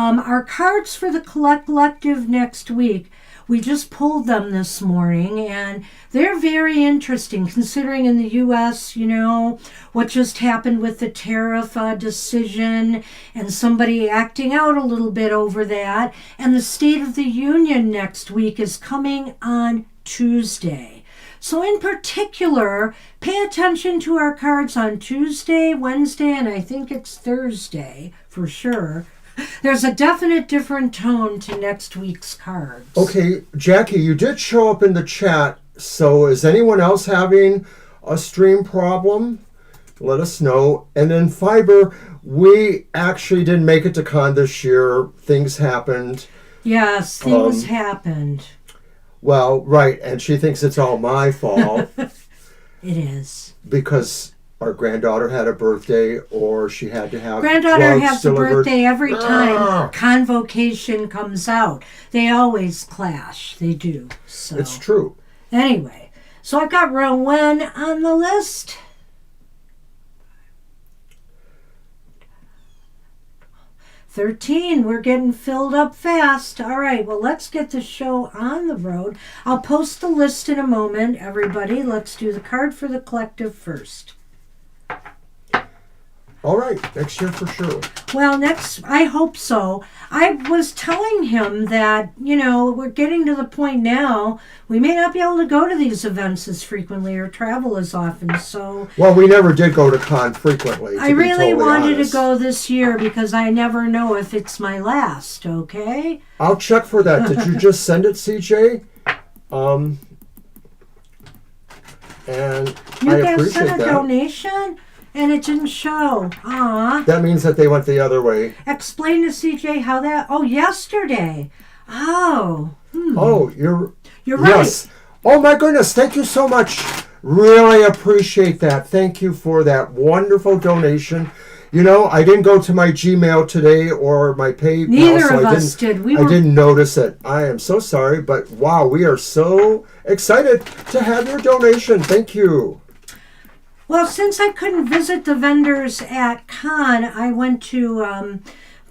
Our cards for the collective next week, we just pulled them this morning, and they're very interesting considering in the U.S., what just happened with the tariff decision and somebody acting out a little bit over that. And the State of the Union next week is coming on Tuesday. So in particular, pay attention to our cards on Tuesday, Wednesday, and I think it's Thursday for sure. There's a definite different tone to next week's cards. Okay, Jackie, you did show up in the chat. So is anyone else having a stream problem? Let us know. And then Fiber, we actually didn't make it to con this year. Things happened. Yes, things happened. Well, right. And she thinks it's all my fault. It is. Because our granddaughter had a birthday, or she had to have Granddaughter drugs has a delivered. birthday every time Convocation comes out. They always clash. They do. So it's true. Anyway, so I've got Rowan on the list. $13. We're getting filled up fast. All right, well, let's get the show on the road. I'll post the list in a moment, everybody. Let's do the card for the collective first. All right, next year for sure. Well, next, I hope so. I was telling him that, we're getting to the point now, we may not be able to go to these events as frequently or travel as often, so... Well, we never did go to con frequently, I really wanted honest. to go this year because I never know if it's my last, okay? I'll check for that. Did you just send it, CJ? And you I guys appreciate sent a that. donation? And it didn't show. That means that they went the other way. Explain to CJ how that... Oh, yesterday. Oh. Oh, you're right. Yes. Oh, my goodness. Thank you so much. Really appreciate that. Thank you for that wonderful donation. I didn't go to my Gmail today or my PayPal. Neither of us did. I didn't notice it. I am so sorry. But, wow, we are so excited to have your donation. Thank you. Well, since I couldn't visit the vendors at con, I went to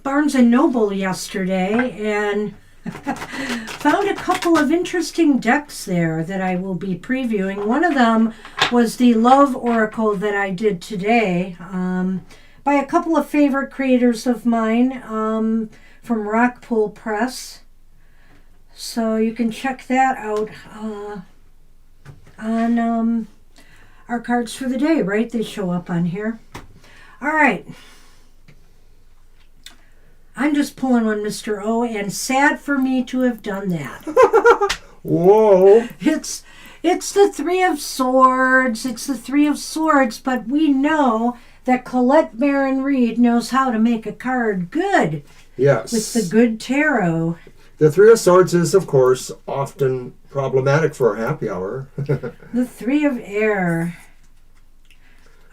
Barnes & Noble yesterday and found a couple of interesting decks there that I will be previewing. One of them was the Love Oracle that I did today by a couple of favorite creators of mine from Rockpool Press. So you can check that out on... our cards for the day, right? They show up on here. All right. I'm just pulling one, Mr. O, and sad for me to have done that. Whoa. It's the Three of Swords. It's the Three of Swords, but we know that Colette Baron Reed knows how to make a card good. Yes. With the good tarot. The Three of Swords is, of course, often problematic for a happy hour. The Three of Air.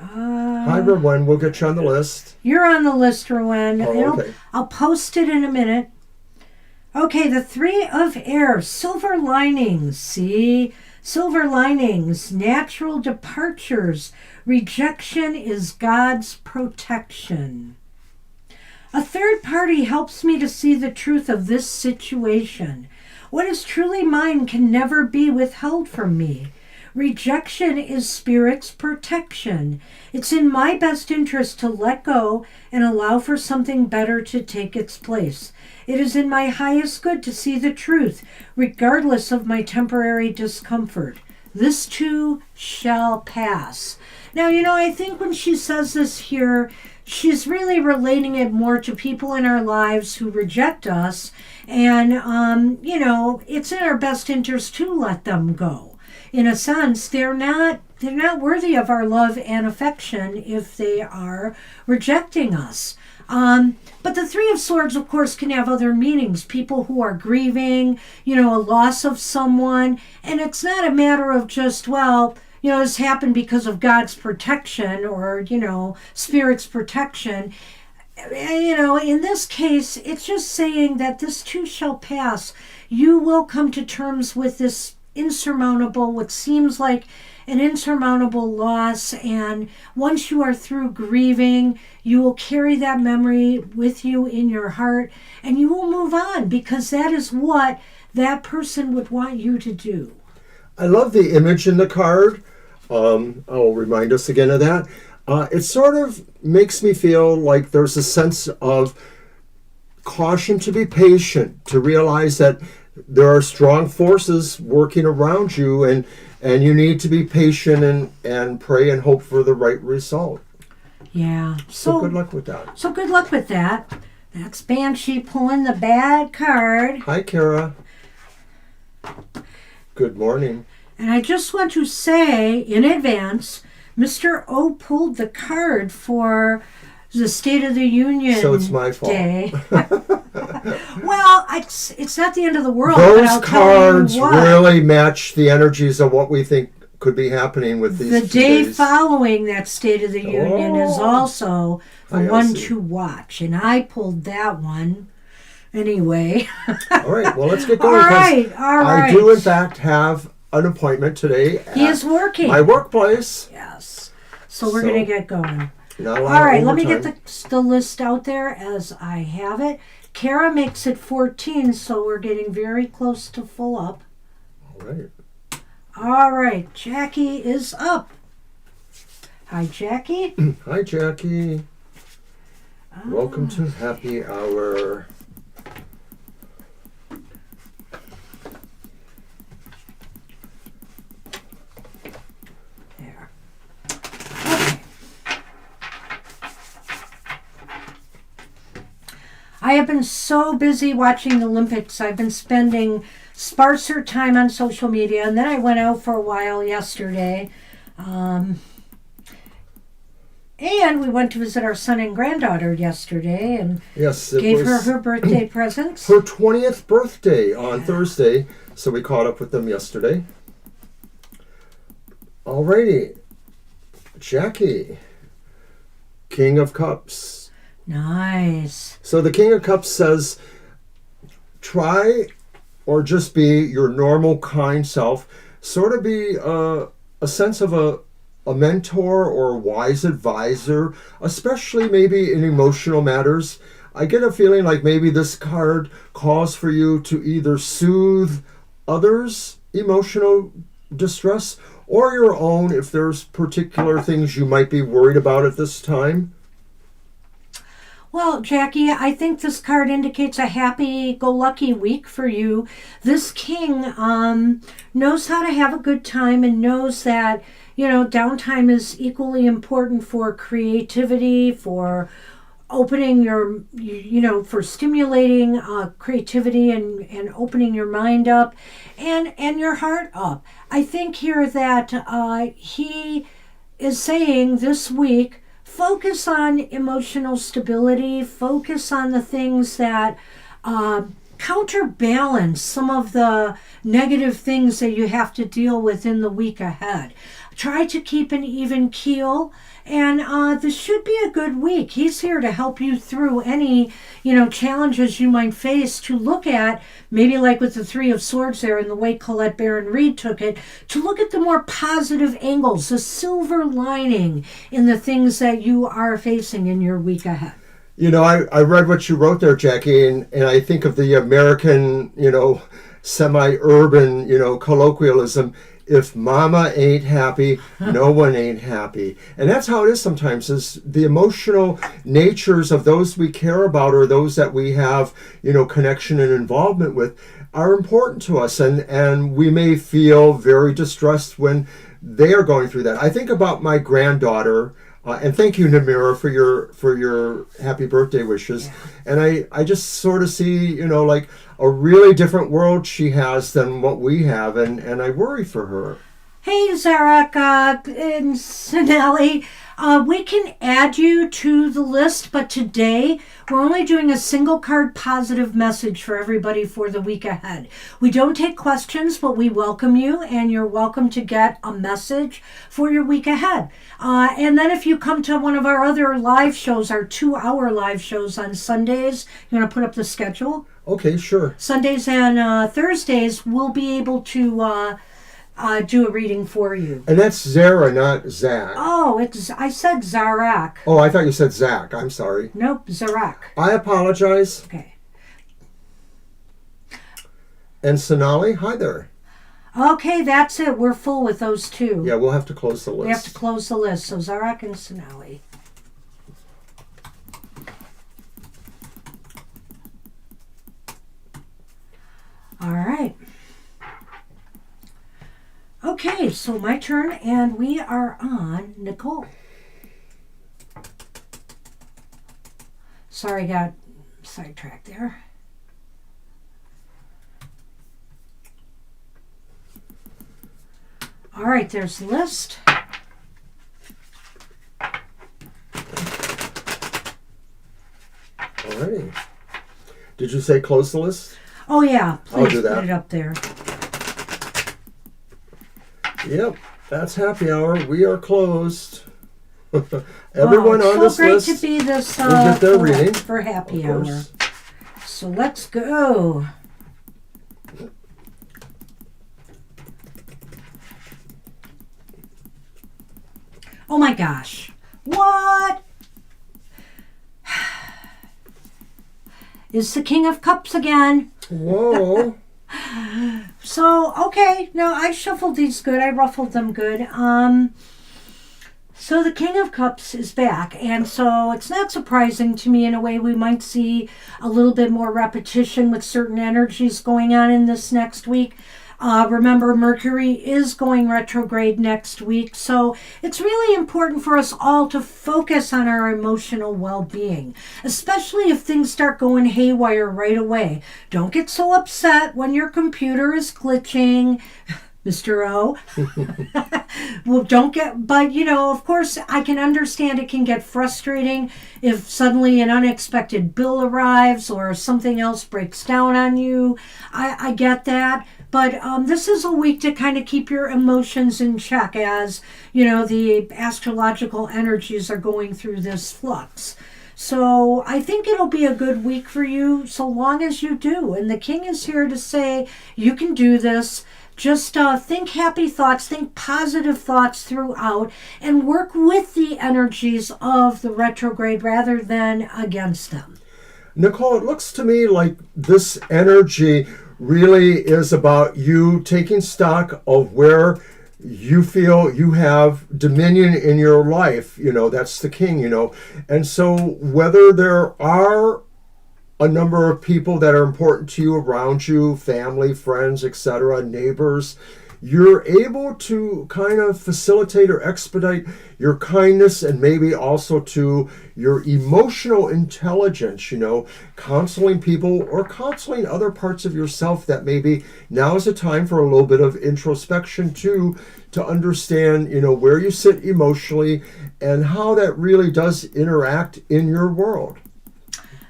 Hi, Rowan. We'll get you on the list. You're on the list, Rowan. Oh, okay. I'll post it in a minute. Okay, the Three of Air. Silver linings. See? Silver linings. Natural departures. Rejection is God's protection. A third party helps me to see the truth of this situation. What is truly mine can never be withheld from me. Rejection is Spirit's protection. It's in my best interest to let go and allow for something better to take its place. It is in my highest good to see the truth, regardless of my temporary discomfort. This too shall pass. Now, I think when she says this here, she's really relating it more to people in our lives who reject us. And, it's in our best interest to let them go. In a sense, they're not worthy of our love and affection if they are rejecting us. But the Three of Swords, of course, can have other meanings. People who are grieving, a loss of someone. And it's not a matter of just, this happened because of God's protection or, Spirit's protection. In this case, it's just saying that this too shall pass. You will come to terms with this insurmountable, what seems like an insurmountable loss. And once you are through grieving, you will carry that memory with you in your heart and you will move on, because that is what that person would want you to do. I love the image in the card. I'll remind us again of that. It sort of makes me feel like there's a sense of caution to be patient, to realize that there are strong forces working around you, and you need to be patient and pray and hope for the right result. Yeah. So good luck with that. So good luck with that. That's Banshee pulling the bad card. Hi, Kara. Good morning. And I just want to say in advance, Mr. O pulled the card for the State of the Union So it's my fault. Day. Well, it's not the end of the world. Those but I'll cards tell you what, really match the energies of what we think could be happening with these the few day days. following that State of the Union is also the one see. to watch. And I pulled that one anyway. All right, well, let's get going. All right. I do, in fact, have an appointment today He at is working. my workplace. Yes. So we're going to get going. Not a lot All right, of let me get overtime. the list out there as I have it. Kara makes it 14, so we're getting very close to full up. All right. All right, Jackie is up. Hi, Jackie. Hi, Jackie. Welcome to Happy Hour. There. Okay. I have been so busy watching the Olympics. I've been spending sparser time on social media, and then I went out for a while yesterday. And we went to visit our son and granddaughter yesterday and Yes, it gave was her birthday presents. her 20th birthday on Thursday, so we caught up with them yesterday. Alrighty, Jackie, King of Cups. Nice. So the King of Cups says, try or just be your normal, kind self. Sort of be a sense of a mentor or a wise advisor, especially maybe in emotional matters. I get a feeling like maybe this card calls for you to either soothe others' emotional distress or your own if there's particular things you might be worried about at this time. Well, Jackie, I think this card indicates a happy-go-lucky week for you. This king knows how to have a good time and knows that, downtime is equally important for creativity, for opening your, for stimulating creativity and opening your mind up and your heart up. I think here that he is saying this week, focus on emotional stability, focus on the things that counterbalance some of the negative things that you have to deal with in the week ahead. Try to keep an even keel, and this should be a good week. He's here to help you through any, challenges you might face, to look at, maybe like with the Three of Swords there and the way Colette Baron-Reed took it, to look at the more positive angles, the silver lining in the things that you are facing in your week ahead. I read what you wrote there, Jackie, and I think of the American, semi-urban, colloquialism. If mama ain't happy, no one ain't happy. And that's how it is sometimes, is the emotional natures of those we care about or those that we have, connection and involvement with are important to us. And we may feel very distressed when they are going through that. I think about my granddaughter, and thank you, Namira, for your happy birthday wishes. Yeah. And I just sort of see, like a really different world she has than what we have, and I worry for her. Hey, Zarek and Sinelli, we can add you to the list, but today we're only doing a single card positive message for everybody for the week ahead. We don't take questions, but we welcome you, and you're welcome to get a message for your week ahead. And then if you come to one of our other live shows, our 2-hour live shows on Sundays, you want to put up the schedule? Okay, sure. Sundays and Thursdays, we'll be able to do a reading for you. And that's Zara, not Zach. Oh, I said Zarak. Oh, I thought you said Zach. I'm sorry. Nope, Zarak. I apologize. Okay. And Sonali, hi there. Okay, that's it. We're full with those two. Yeah, we'll have to close the list. We have to close the list. So Zarak and Sonali. All right. Okay, so my turn, and we are on Nicole. Sorry, got sidetracked there. All right, there's the list. Alrighty. Did you say close the list? Oh yeah, I'll please do that. put it up there. Yep, that's happy hour. We are closed. Everyone on this great list to be this will get their reading for happy of hour. course. So let's go. Oh my gosh. What? It's the King of Cups again. Whoa. So, okay. No, I shuffled these good. I ruffled them good. So the King of Cups is back, and so it's not surprising to me. In a way, we might see a little bit more repetition with certain energies going on in this next week. Remember, Mercury is going retrograde next week, so it's really important for us all to focus on our emotional well-being, especially if things start going haywire right away. Don't get so upset when your computer is glitching, Mr. O. Well, but of course, I can understand it can get frustrating if suddenly an unexpected bill arrives or something else breaks down on you. I get that. But this is a week to kind of keep your emotions in check as, the astrological energies are going through this flux. So I think it'll be a good week for you so long as you do. And the King is here to say, you can do this. Just think happy thoughts, think positive thoughts throughout, and work with the energies of the retrograde rather than against them. Nicole, it looks to me like this energy really is about you taking stock of where you feel you have dominion in your life. That's the King, And so whether there are a number of people that are important to you around you, family, friends, etc., neighbors, you're able to kind of facilitate or expedite your kindness and maybe also to your emotional intelligence, counseling people or counseling other parts of yourself that maybe now is a time for a little bit of introspection too, to understand, where you sit emotionally and how that really does interact in your world.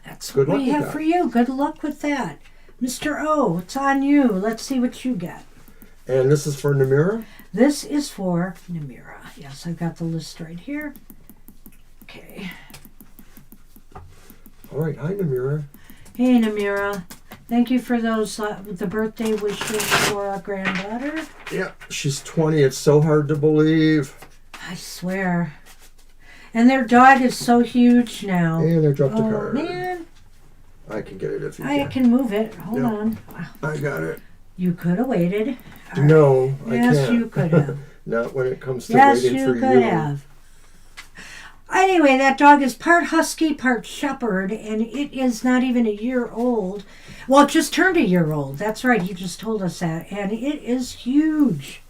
That's what we have for you. Good luck with that. Mr. O, it's on you. Let's see what you get. And this is for Namira? This is for Namira. Yes, I've got the list right here. Okay. All right. Hi, Namira. Hey, Namira. Thank you for those, the birthday wishes for our granddaughter. Yeah, she's 20. It's so hard to believe. I swear. And their dog is so huge now. And I dropped a card. Oh, man. I can get it if you I can move it. Hold on. I got it. You could have waited. No, I can't. Yes, you could have. Not when it comes to waiting for you. Yes, you could have. Anyway, that dog is part husky, part shepherd, and it is not even a year old. Well, it just turned a year old. That's right. He just told us that. And it is huge.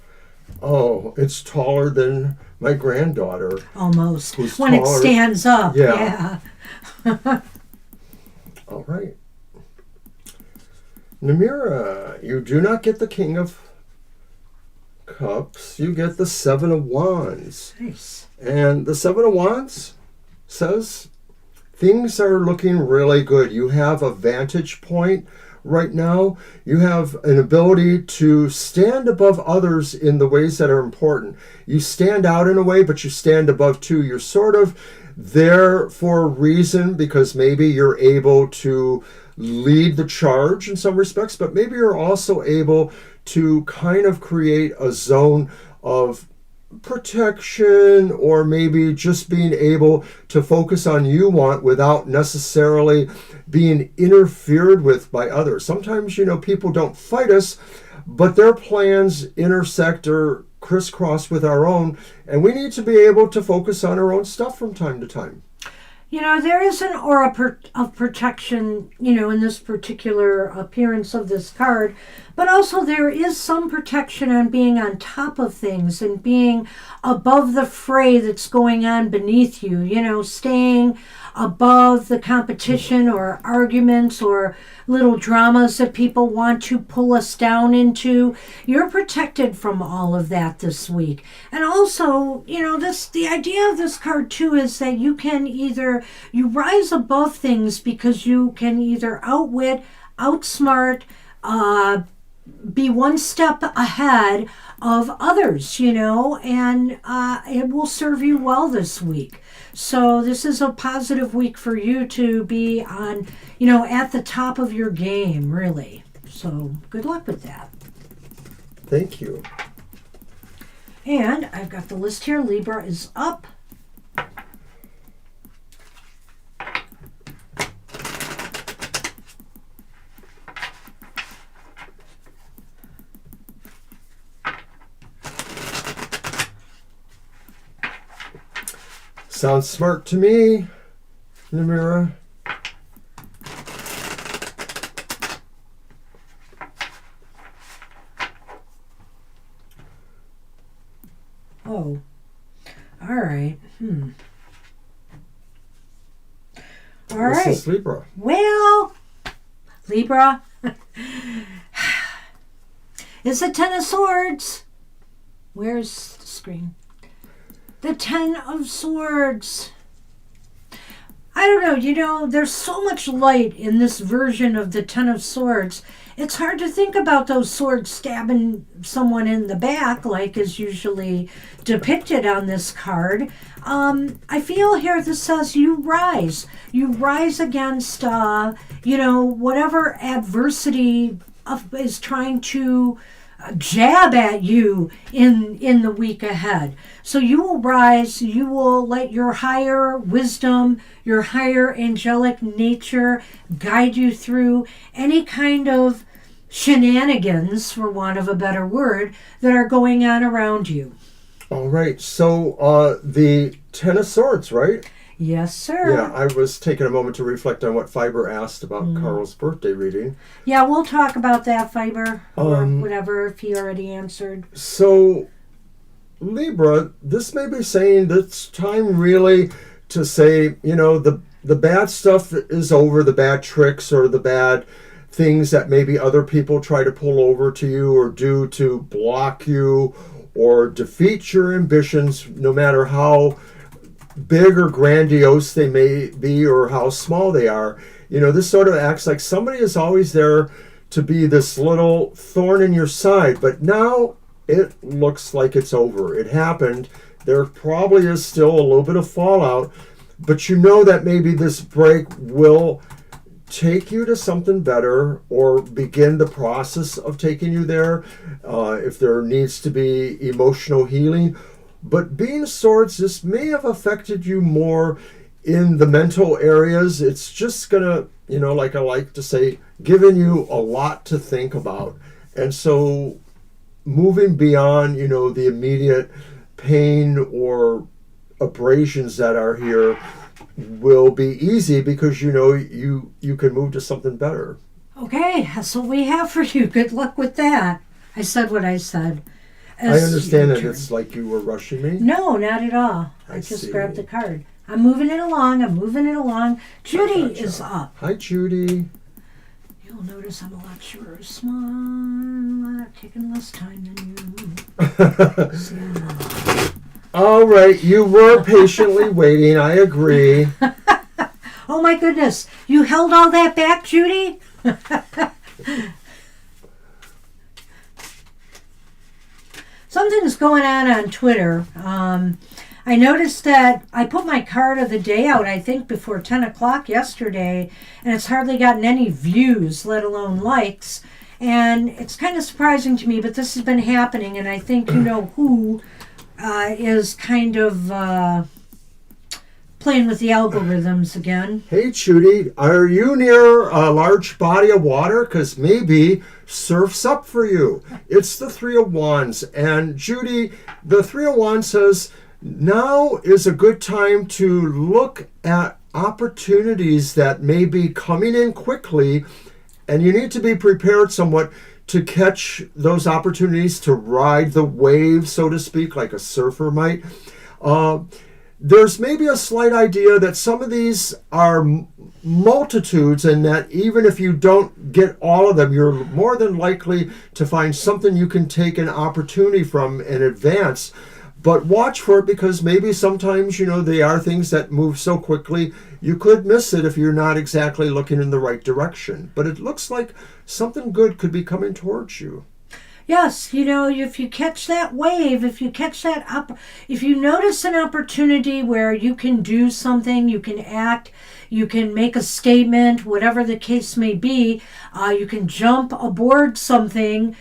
Oh, it's taller than my granddaughter. Almost. Who's when taller. It stands up. Yeah. All right. Namira, you do not get the King of Cups. You get the Seven of Wands. Nice. And the Seven of Wands says things are looking really good. You have a vantage point right now. You have an ability to stand above others in the ways that are important. You stand out in a way, but you stand above too. You're sort of there for a reason because maybe you're able to lead the charge in some respects, but maybe you're also able to kind of create a zone of protection, or maybe just being able to focus on you want without necessarily being interfered with by others. Sometimes, people don't fight us, but their plans intersect or crisscross with our own, and we need to be able to focus on our own stuff from time to time. There is an aura of protection, in this particular appearance of this card, but also there is some protection on being on top of things and being above the fray that's going on beneath you, staying above the competition or arguments or little dramas that people want to pull us down into. You're protected from all of that this week. And also, the idea of this card too is that you rise above things because you can either outwit, outsmart, be one step ahead of others, and it will serve you well this week. So this is a positive week for you to be on, at the top of your game, really. So good luck with that. Thank you. And I've got the list here. Libra is up. Sounds smart to me, Namira. Oh, all right. All right. This is Libra. Well, Libra, it's the Ten of Swords. Where's the screen? The Ten of Swords. I don't know, there's so much light in this version of the Ten of Swords. It's hard to think about those swords stabbing someone in the back like is usually depicted on this card. I feel here this says you rise. You rise against, whatever adversity is trying to jab at you in the week ahead. So you will rise, you will let your higher wisdom, your higher angelic nature guide you through any kind of shenanigans, for want of a better word, that are going on around you. All right, so the Ten of Swords, right? Yes, sir. Yeah, I was taking a moment to reflect on what Fiber asked about Carl's birthday reading. Yeah, we'll talk about that, Fiber, or whatever, if he already answered. So, Libra, this may be saying that it's time really to say, the bad stuff is over, the bad tricks or the bad things that maybe other people try to pull over to you or do to block you or defeat your ambitions, no matter how big or grandiose they may be or how small they are. This sort of acts like somebody is always there to be this little thorn in your side, but now it looks like it's over. It happened. There probably is still a little bit of fallout, but that maybe this break will take you to something better or begin the process of taking you there, if there needs to be emotional healing. But being swords, this may have affected you more in the mental areas. It's just gonna, like I like to say, giving you a lot to think about. And so moving beyond, the immediate pain or abrasions that are here will be easy because, you can move to something better. Okay, that's what we have for you. Good luck with that. I said what I said. I understand that it's like you were rushing me. No, not at all. I just grabbed the card. I'm moving it along. Judy is up. Hi, Judy. You'll notice I'm a lot shorter, small, taking less time than you. All right, you were patiently waiting. I agree. Oh my goodness, you held all that back, Judy? Something's going on Twitter. I I noticed that I put my card of the day out, I think, before 10 o'clock yesterday, and it's hardly gotten any views, let alone likes. And it's kind of surprising to me, but this has been happening, and I think you know who is kind of playing with the algorithms again. Hey, Judy, are you near a large body of water? Because maybe surf's up for you. It's the Three of Wands. And Judy, the Three of Wands says, now is a good time to look at opportunities that may be coming in quickly, and you need to be prepared somewhat to catch those opportunities, to ride the wave, so to speak, like a surfer might. There's maybe a slight idea that some of these are multitudes, and that even if you don't get all of them, you're more than likely to find something you can take an opportunity from in advance. But watch for it, because maybe sometimes, they are things that move so quickly, you could miss it if you're not exactly looking in the right direction. But it looks like something good could be coming towards you. Yes, if you catch that wave, if you catch that up, if you notice an opportunity where you can do something, you can act, you can make a statement, whatever the case may be, you can jump aboard something,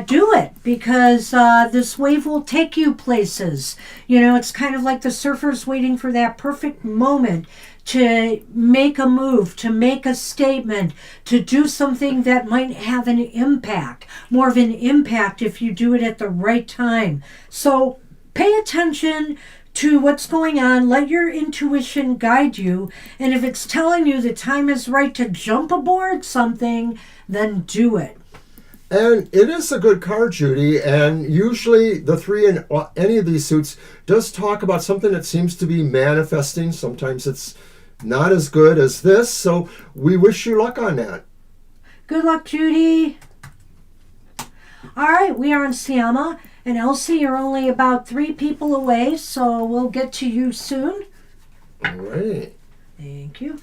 do it, because this wave will take you places. It's kind of like the surfers waiting for that perfect moment to make a move, to make a statement, to do something that might have an impact, more of an impact if you do it at the right time. So pay attention to what's going on. Let your intuition guide you. And if it's telling you the time is right to jump aboard something, then do it. And it is a good card, Judy, and usually the three in any of these suits does talk about something that seems to be manifesting. Sometimes it's not as good as this, so we wish you luck on that. Good luck, Judy. All right, we are on Siama, and Elsie, you're only about 3 people away, so we'll get to you soon. All right. Thank you.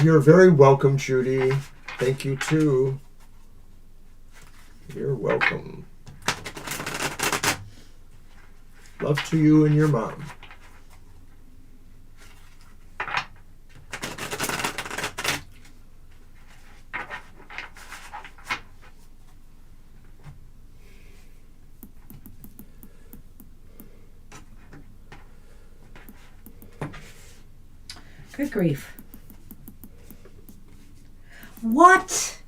You're very welcome, Judy. Thank you, too. You're welcome. Love to you and your mom. Good grief. What?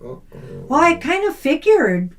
Uh-oh. Well, I kind of figured,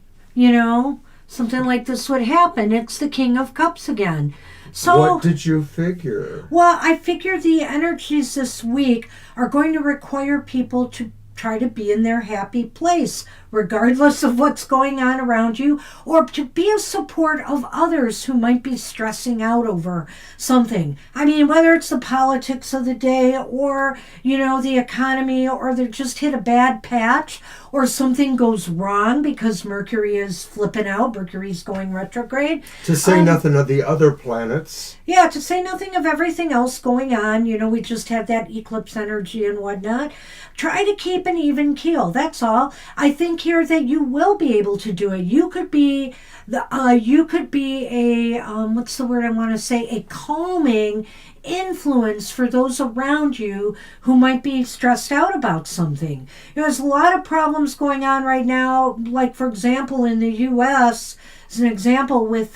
something like this would happen. It's the King of Cups again. So, what did you figure? Well, I figure the energies this week are going to require people to try to be in their happy place, regardless of what's going on around you, or to be a support of others who might be stressing out over something. I mean, whether it's the politics of the day, or, the economy, or they just hit a bad patch, or something goes wrong because Mercury is flipping out, Mercury's going retrograde. To say nothing of the other planets. Yeah, to say nothing of everything else going on. We just had that eclipse energy and whatnot. Try to keep an even keel. That's all. I think here that you will be able to do it. You could be a what's the word I want to say? A calming influence for those around you who might be stressed out about something. There's a lot of problems going on right now. Like, for example, in the U.S., as an example with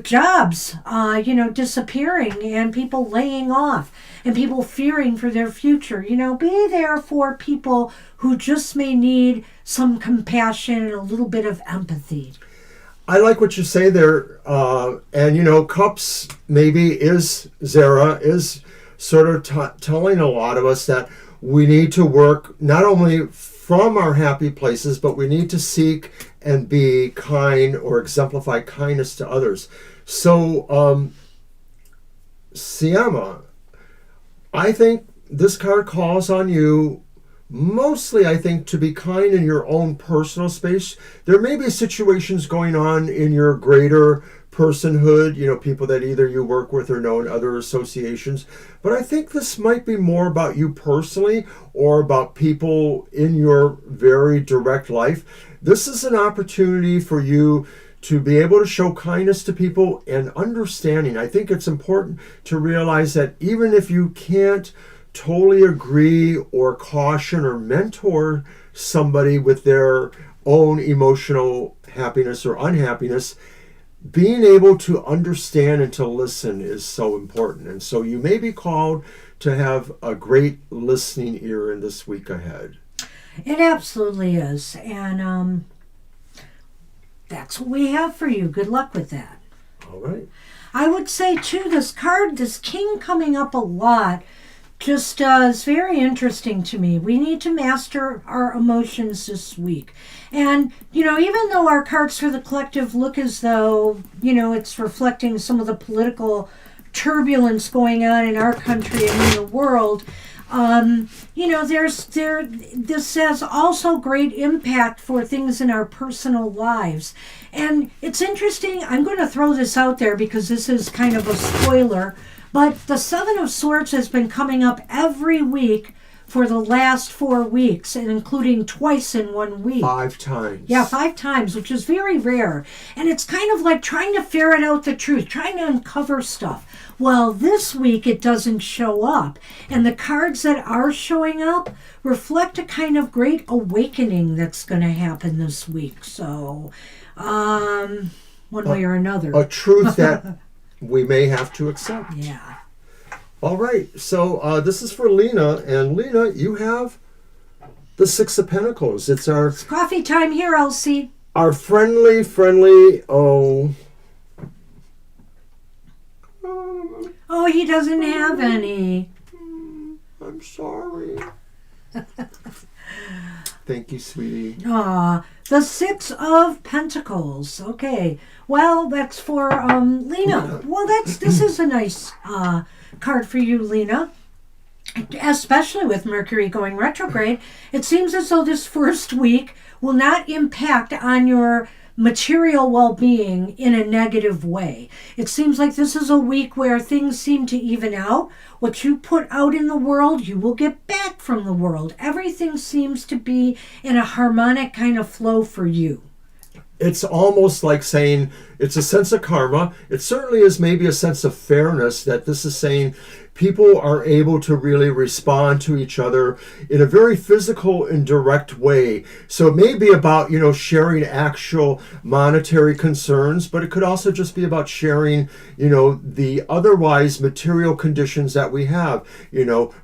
jobs, disappearing, and people laying off, and people fearing for their future. Be there for people who just may need some compassion and a little bit of empathy. I like what you say there. And, Cups maybe Zara is sort of telling a lot of us that we need to work not only from our happy places, but we need to seek and be kind or exemplify kindness to others. So, Siama, I think this card calls on you mostly, I think, to be kind in your own personal space. There may be situations going on in your greater personhood, people that either you work with or know in other associations. But I think this might be more about you personally, or about people in your very direct life. This is an opportunity for you to be able to show kindness to people and understanding. I think it's important to realize that even if you can't totally agree or caution or mentor somebody with their own emotional happiness or unhappiness, being able to understand and to listen is so important. And so you may be called to have a great listening ear in this week ahead. It absolutely is. And that's what we have for you. Good luck with that. All right. I would say, too, this card, this king coming up a lot, just is very interesting to me. We need to master our emotions this week. And, even though our cards for the collective look as though, it's reflecting some of the political turbulence going on in our country and in the world, this has also great impact for things in our personal lives. And it's interesting, I'm going to throw this out there because this is kind of a spoiler, but the Seven of Swords has been coming up every week for the last 4 weeks, and including twice in 1 week. 5 times. Yeah, 5 times, which is very rare. And it's kind of like trying to ferret out the truth, trying to uncover stuff. Well, this week it doesn't show up. And the cards that are showing up reflect a kind of great awakening that's going to happen this week. So, one way or another. A truth that we may have to accept. Yeah. All right. So this is for Lena. And Lena, you have the Six of Pentacles. It's coffee time here, Elsie. Our friendly, oh, he doesn't have any. I'm sorry. Thank you, sweetie. The Six of Pentacles. Okay. Well, that's for Lena. Well, this is a nice card for you, Lena. Especially with Mercury going retrograde. It seems as though this first week will not impact on your material well-being in a negative way. It seems like this is a week where things seem to even out. What you put out in the world, you will get back from the world. Everything seems to be in a harmonic kind of flow for you. It's almost like saying it's a sense of karma. It certainly is maybe a sense of fairness that this is saying people are able to really respond to each other in a very physical and direct way. So it may be about, sharing actual monetary concerns, but it could also just be about sharing, the otherwise material conditions that we have,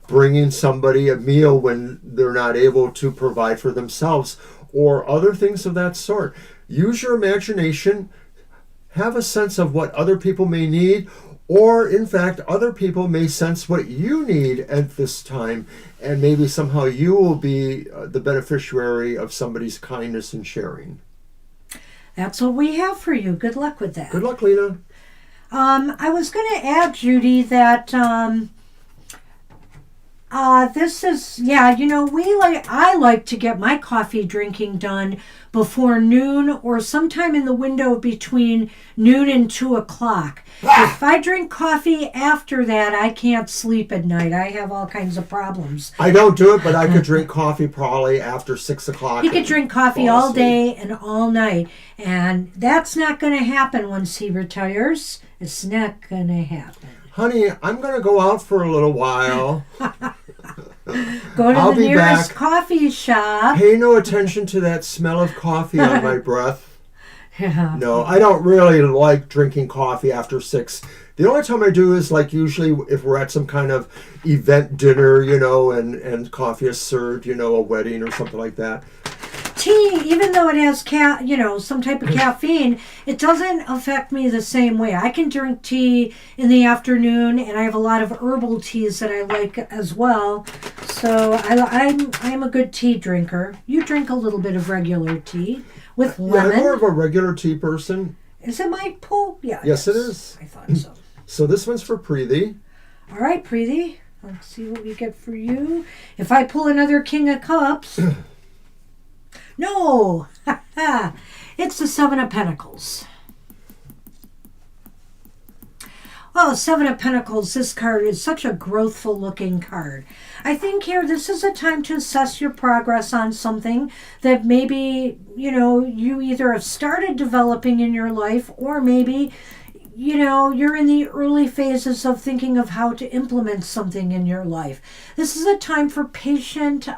bringing somebody a meal when they're not able to provide for themselves or other things of that sort. Use your imagination, have a sense of what other people may need, or in fact, other people may sense what you need at this time, and maybe somehow you will be the beneficiary of somebody's kindness and sharing. That's what we have for you. Good luck with that. Good luck, Lena. I was going to add, Judy, that this is, I like to get my coffee drinking done before noon or sometime in the window between noon and 2 o'clock. If I drink coffee after that, I can't sleep at night. I have all kinds of problems. I don't do it, but I could drink coffee probably after 6 o'clock. He could drink coffee all day and all night. And that's not going to happen once he retires. It's not going to happen. Honey, I'm going to go out for a little while. Go to the nearest coffee shop. Pay no attention to that smell of coffee on my breath. Yeah. No, I don't really like drinking coffee after 6. The only time I do is like usually if we're at some kind of event dinner, and coffee is served, a wedding or something like that. Tea, even though it has some type of caffeine, it doesn't affect me the same way. I can drink tea in the afternoon, and I have a lot of herbal teas that I like as well. So I'm a good tea drinker. You drink a little bit of regular tea with lemon. Yeah, I'm more of a regular tea person. Is it my pull? Yeah. Yes, it is. I thought so. So this one's for Preeti. All right, Preeti. Let's see what we get for you. If I pull another King of Cups... No! It's the Seven of Pentacles. Oh, Seven of Pentacles, this card is such a growthful looking card. I think here this is a time to assess your progress on something that maybe, you either have started developing in your life, or maybe, you're in the early phases of thinking of how to implement something in your life. This is a time for patient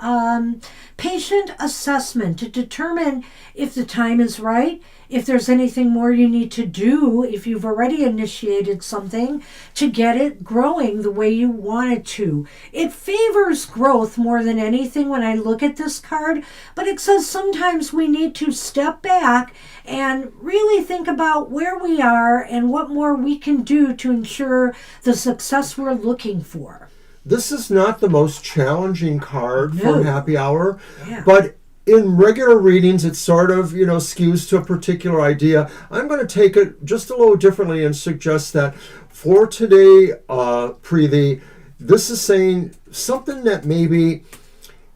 assessment to determine if the time is right, if there's anything more you need to do, if you've already initiated something to get it growing the way you want it to. It favors growth more than anything when I look at this card, but it says sometimes we need to step back and really think about where we are and what more we can do to ensure the success we're looking for. This is not the most challenging card for happy hour, Yeah. but in regular readings, it sort of, skews to a particular idea. I'm going to take it just a little differently and suggest that for today, Preeti, this is saying something that maybe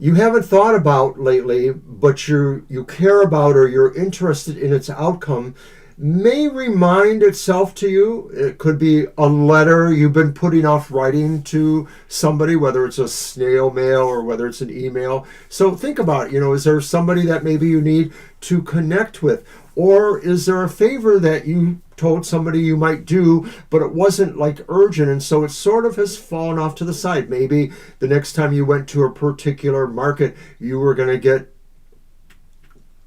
you haven't thought about lately, but you care about or you're interested in its outcome, may remind itself to you. It could be a letter you've been putting off writing to somebody, whether it's a snail mail or whether it's an email. So think about it. Is there somebody that maybe you need to connect with? Or is there a favor that you told somebody you might do, but it wasn't like urgent, and so it sort of has fallen off to the side? Maybe the next time you went to a particular market, you were going to get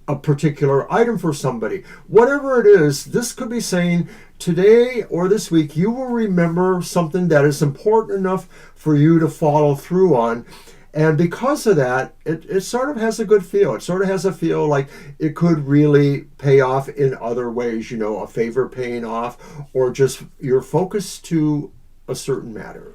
a particular item for somebody. Whatever it is, this could be saying today or this week you will remember something that is important enough for you to follow through on. And because of that, it sort of has a good feel. It sort of has a feel like it could really pay off in other ways, a favor paying off, or just your focus to a certain matter.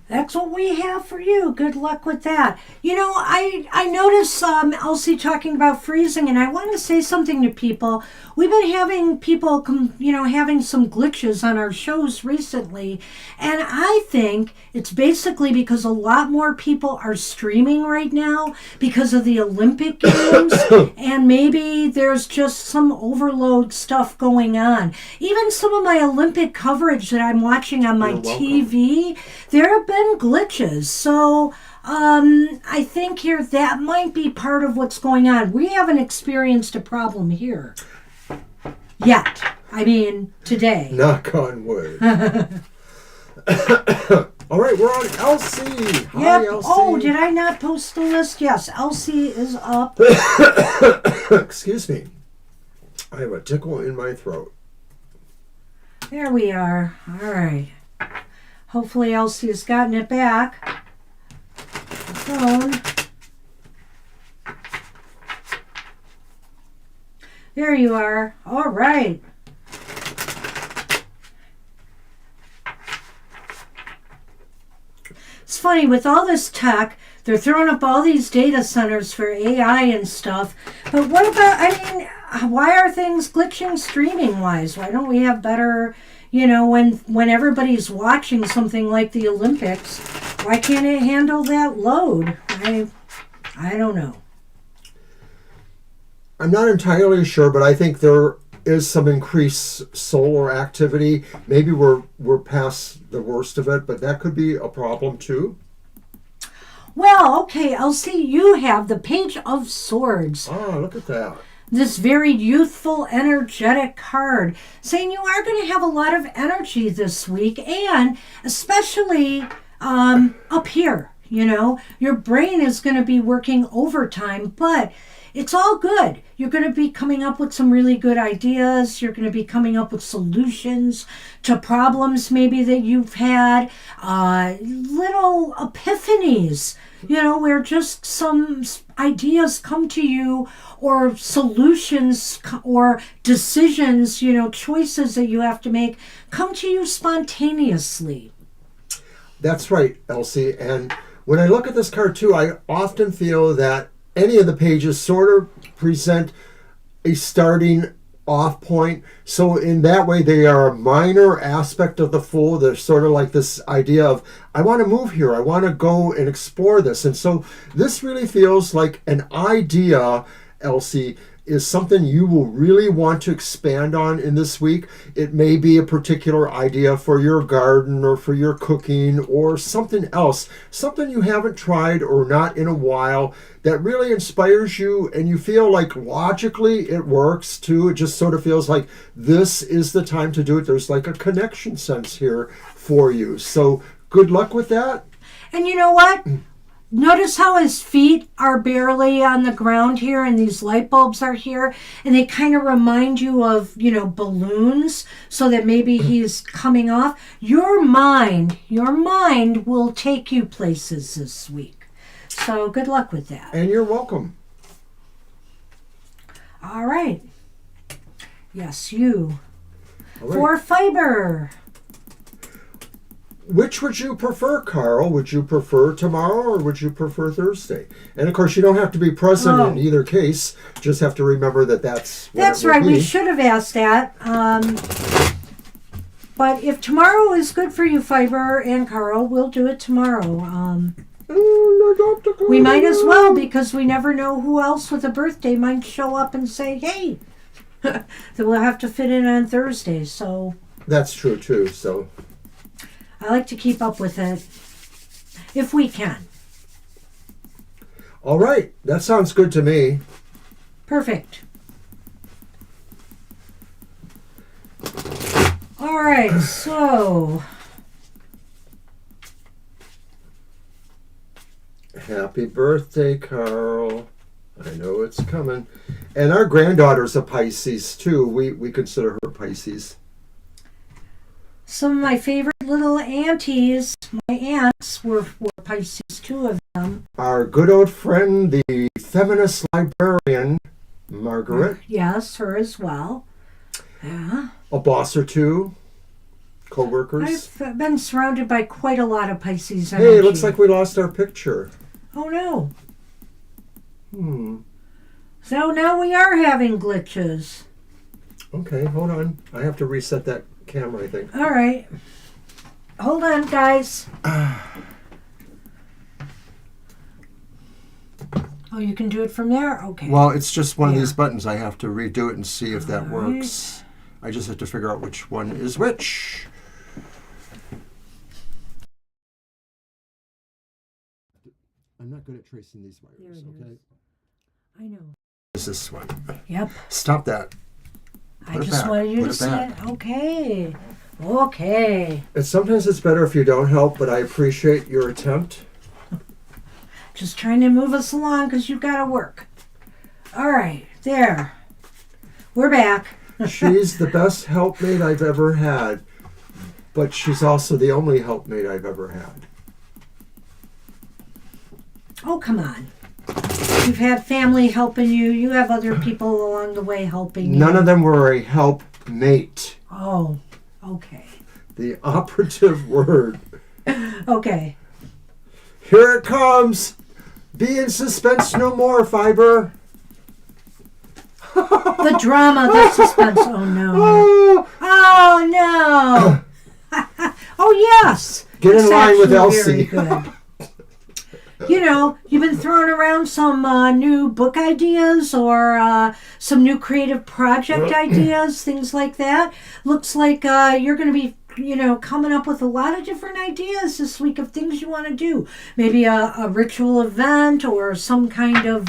That's what we have for you. Good luck with that. I noticed Elsie talking about freezing, and I want to say something to people. We've been having people, having some glitches on our shows recently, and I think it's basically because a lot more people are streaming right now because of the Olympic Games, and maybe there's just some overload stuff going on. Even some of my Olympic coverage that I'm watching on my TV, there have been glitches. So I think here that might be part of what's going on. We haven't experienced a problem here yet. I mean, today. Knock on wood. All right, we're on Elsie. Hi, Yep. Elsie. Oh, did I not post the list? Yes, Elsie is up. Excuse me. I have a tickle in my throat. There we are. All right. Hopefully Elsie has gotten it back. The phone. There you are. All right. It's funny, with all this tech, they're throwing up all these data centers for AI and stuff. But what about, why are things glitching streaming-wise? Why don't we have better, when everybody's watching something like the Olympics, why can't it handle that load? I don't know. I'm not entirely sure, but I think there is some increased solar activity. Maybe we're past the worst of it, but that could be a problem too. Well, okay, Elsie, you have the Page of Swords. Oh, look at that. This very youthful, energetic card, saying you are going to have a lot of energy this week, and especially up here, your brain is going to be working overtime, but it's all good. You're going to be coming up with some really good ideas. You're going to be coming up with solutions to problems maybe that you've had. Little epiphanies, where just some ideas come to you, or solutions or decisions, choices that you have to make come to you spontaneously. That's right, Elsie. And when I look at this card too, I often feel that any of the pages sort of present a starting off point. So in that way, they are a minor aspect of the Fool. They're sort of like this idea of, I want to move here. I want to go and explore this. And so this really feels like an idea Elsie, is something you will really want to expand on in this week. It may be a particular idea for your garden or for your cooking or something else, something you haven't tried or not in a while that really inspires you and you feel like logically it works too. It just sort of feels like this is the time to do it. There's like a connection sense here for you. So good luck with that. And you know what? Notice how his feet are barely on the ground here and these light bulbs are here and they kind of remind you of, balloons so that maybe he's coming off. Your mind will take you places this week. So good luck with that. And you're welcome. All right. Yes, you. All right. For fiber. Which would you prefer, Carl? Would you prefer tomorrow or would you prefer Thursday? And of course, you don't have to be present in either case. Just have to remember that's what That's right. We should have asked that. But if tomorrow is good for you, Fiber and Carl, we'll do it tomorrow. We might as well because we never know who else with a birthday might show up and say, hey, that we'll have to fit in on Thursday. So that's true, too. So I like to keep up with it if we can. All right. That sounds good to me. Perfect. All right. So happy birthday, Carl. I know it's coming. And our granddaughter's a Pisces, too. We consider her Pisces. Some of my favorite little aunties, my aunts, were Pisces, two of them. Our good old friend, the feminist librarian, Margaret. Yes, her as well. Yeah. A boss or two. Co-workers. I've been surrounded by quite a lot of Pisces energy. Hey, it looks like we lost our picture. Oh, no. So now we are having glitches. Okay, hold on. I have to reset that camera, I think. All right. Hold on, guys. Oh, you can do it from there? Okay. Well, it's just one of these buttons. I have to redo it and see if that works. I just have to figure out which one is which. I'm not good at tracing these wires, okay? I know. Is this one? Yep. Stop that. I just wanted you to see it. Okay. Okay. Sometimes it's better if you don't help, but I appreciate your attempt. Just trying to move us along because you've got to work. All right. There. We're back. She's the best helpmate I've ever had, but she's also the only helpmate I've ever had. Oh, come on. You've had family helping you. You have other people along the way helping you. None of them were a helpmate. Oh, okay. The operative word. Okay. Here it comes. Be in suspense no more, Fiber. The drama, the suspense. Oh, no. Oh, no. Oh, yes. Get in line with Elsie. Elsie. Very good. You've been throwing around some new book ideas or some new creative project ideas, things like that. Looks like you're going to be, coming up with a lot of different ideas this week of things you want to do. Maybe a ritual event or some kind of,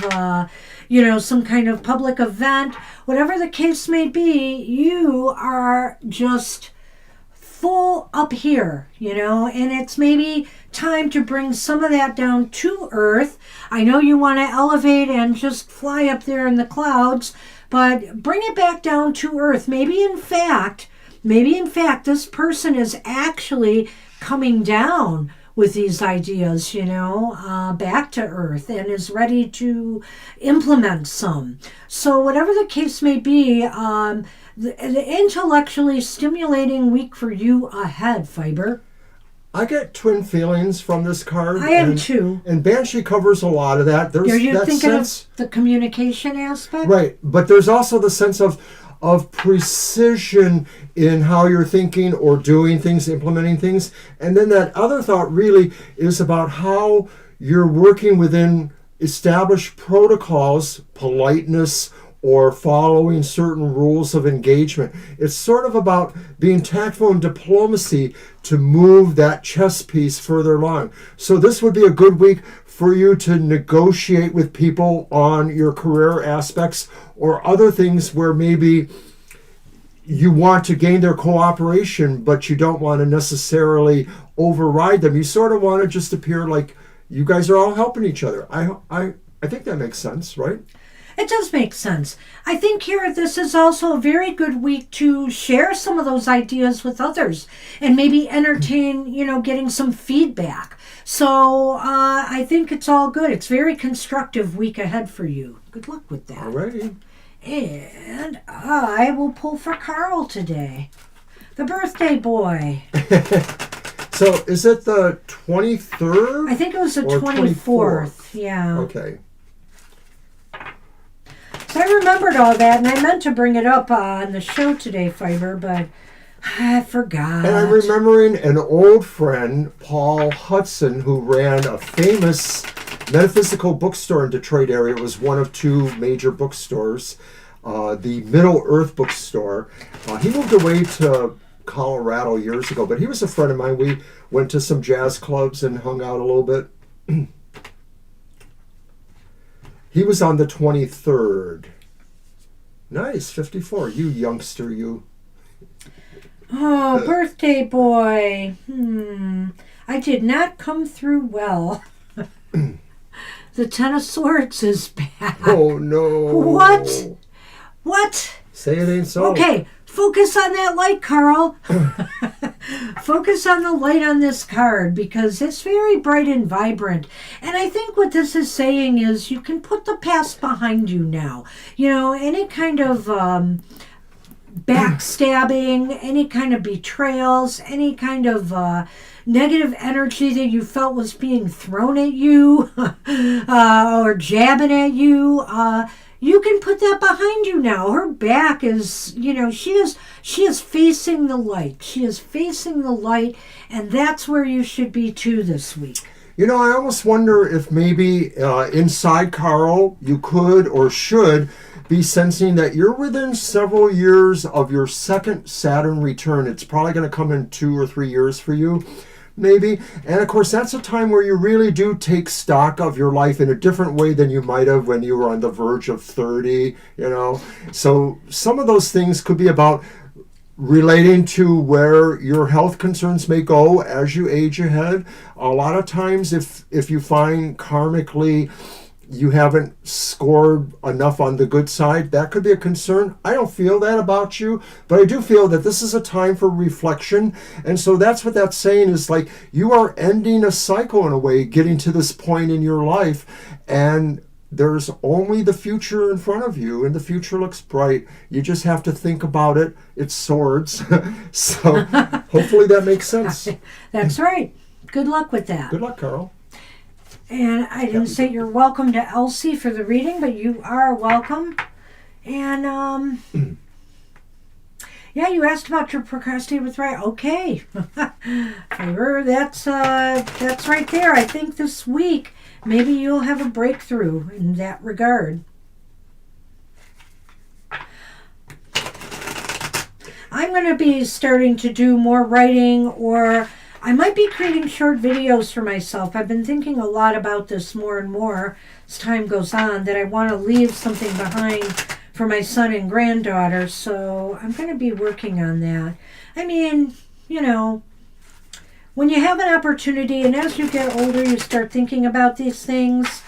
some kind of public event. Whatever the case may be, you are just full up here, and it's maybe time to bring some of that down to earth. I know you want to elevate and just fly up there in the clouds, but bring it back down to earth. Maybe in fact, this person is actually coming down with these ideas, back to earth and is ready to implement some. So whatever the case may be, the intellectually stimulating week for you ahead, Fiber. I get twin feelings from this card. I am too. And Banshee covers a lot of that. Are you thinking of the communication aspect? Right, but there's also the sense of precision in how you're thinking or doing things, implementing things. And then that other thought really is about how you're working within establish protocols, politeness, or following certain rules of engagement. It's sort of about being tactful and diplomacy to move that chess piece further along. So this would be a good week for you to negotiate with people on your career aspects or other things where maybe you want to gain their cooperation, but you don't want to necessarily override them. You sort of want to just appear like you guys are all helping each other. I think that makes sense, right? It does make sense. I think here this is also a very good week to share some of those ideas with others and maybe entertain, getting some feedback. So I think it's all good. It's a very constructive week ahead for you. Good luck with that. Alrighty. And I will pull for Carl today, the birthday boy. So is it the 23rd? I think it was the or 24th. Yeah. Okay. So I remembered all that, and I meant to bring it up on the show today, Fiber, but I forgot. And I'm remembering an old friend, Paul Hudson, who ran a famous metaphysical bookstore in Detroit area. It was one of two major bookstores, the Middle Earth bookstore. He moved away to Colorado years ago, but he was a friend of mine. We went to some jazz clubs and hung out a little bit. He was on the 23rd. Nice, 54. You youngster, you. Oh, birthday boy. I did not come through well. The Ten of Swords is back. Oh, no. What? Say it ain't so. Okay, focus on that light, Carl. Focus on the light on this card because it's very bright and vibrant. And I think what this is saying is you can put the past behind you now. Any kind of backstabbing, any kind of betrayals, any kind of negative energy that you felt was being thrown at you or jabbing at you. You can put that behind you now. Her back is, she is facing the light. She is facing the light, and that's where you should be too this week. I almost wonder if maybe inside Carl, you could or should be sensing that you're within several years of your second Saturn return. It's probably going to come in 2 or 3 years for you. Maybe. And of course, that's a time where you really do take stock of your life in a different way than you might have when you were on the verge of 30, So some of those things could be about relating to where your health concerns may go as you age ahead. A lot of times, if you find karmically you haven't scored enough on the good side, that could be a concern. I don't feel that about you, but I do feel that this is a time for reflection. And so that's what that's saying is like you are ending a cycle in a way, getting to this point in your life, and there's only the future in front of you, and the future looks bright. You just have to think about it. It's swords. So hopefully that makes sense. That's right. Good luck with that. Good luck, Carl. And I didn't say you're welcome to Elsie for the reading, but you are welcome. And, yeah, you asked about your procrastinating with right. Okay. Favor, that's right there. I think this week, maybe you'll have a breakthrough in that regard. I'm going to be starting to do more writing, or I might be creating short videos for myself. I've been thinking a lot about this more and more as time goes on, that I want to leave something behind for my son and granddaughter. So I'm going to be working on that. I mean, when you have an opportunity and as you get older, you start thinking about these things.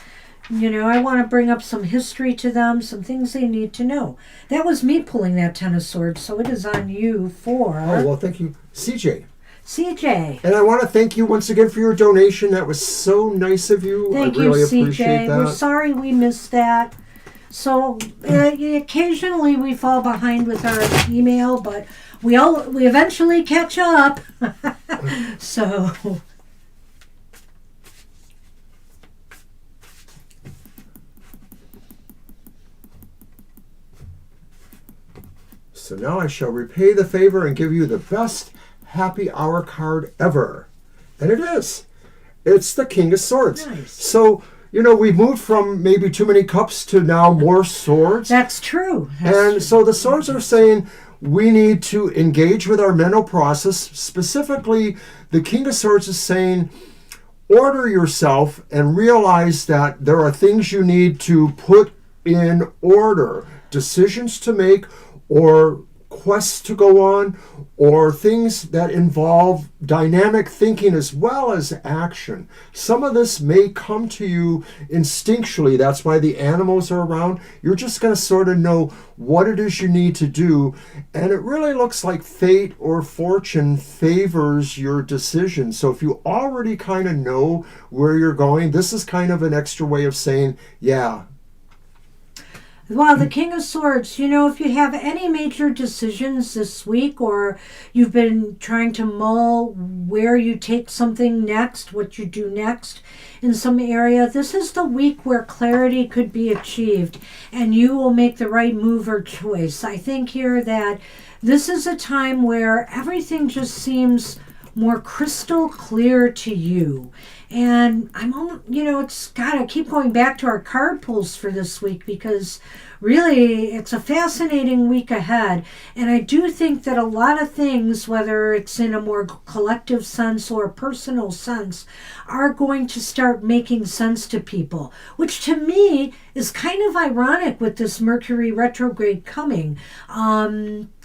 I want to bring up some history to them, some things they need to know. That was me pulling that Ten of Swords, so it is on you for... Oh, well, thank you. CJ. And I want to thank you once again for your donation. That was so nice of you. Thank I really you, appreciate CJ. that. We're sorry we missed that. So occasionally we fall behind with our email, but we eventually catch up. So... So now I shall repay the favor and give you the best happy hour card ever. And it is. It's the King of Swords. Nice. So we moved from maybe too many cups to now more swords. That's true. So the swords are saying we need to engage with our mental process. Specifically, the King of Swords is saying, order yourself and realize that there are things you need to put in order, decisions to make, or quests to go on, or things that involve dynamic thinking as well as action. Some of this may come to you instinctually. That's why the animals are around. You're just going to sort of know what it is you need to do. And it really looks like fate or fortune favors your decision. So if you already kind of know where you're going, this is kind of an extra way of saying, yeah. Well, the King of Swords, if you have any major decisions this week, or you've been trying to mull where you take something next, what you do next in some area, this is the week where clarity could be achieved and you will make the right move or choice. I think here that this is a time where everything just seems more crystal clear to you. And it's gotta keep going back to our card pulls for this week, because really it's a fascinating week ahead. And I do think that a lot of things, whether it's in a more collective sense or personal sense, are going to start making sense to people, which to me is kind of ironic with this Mercury retrograde coming.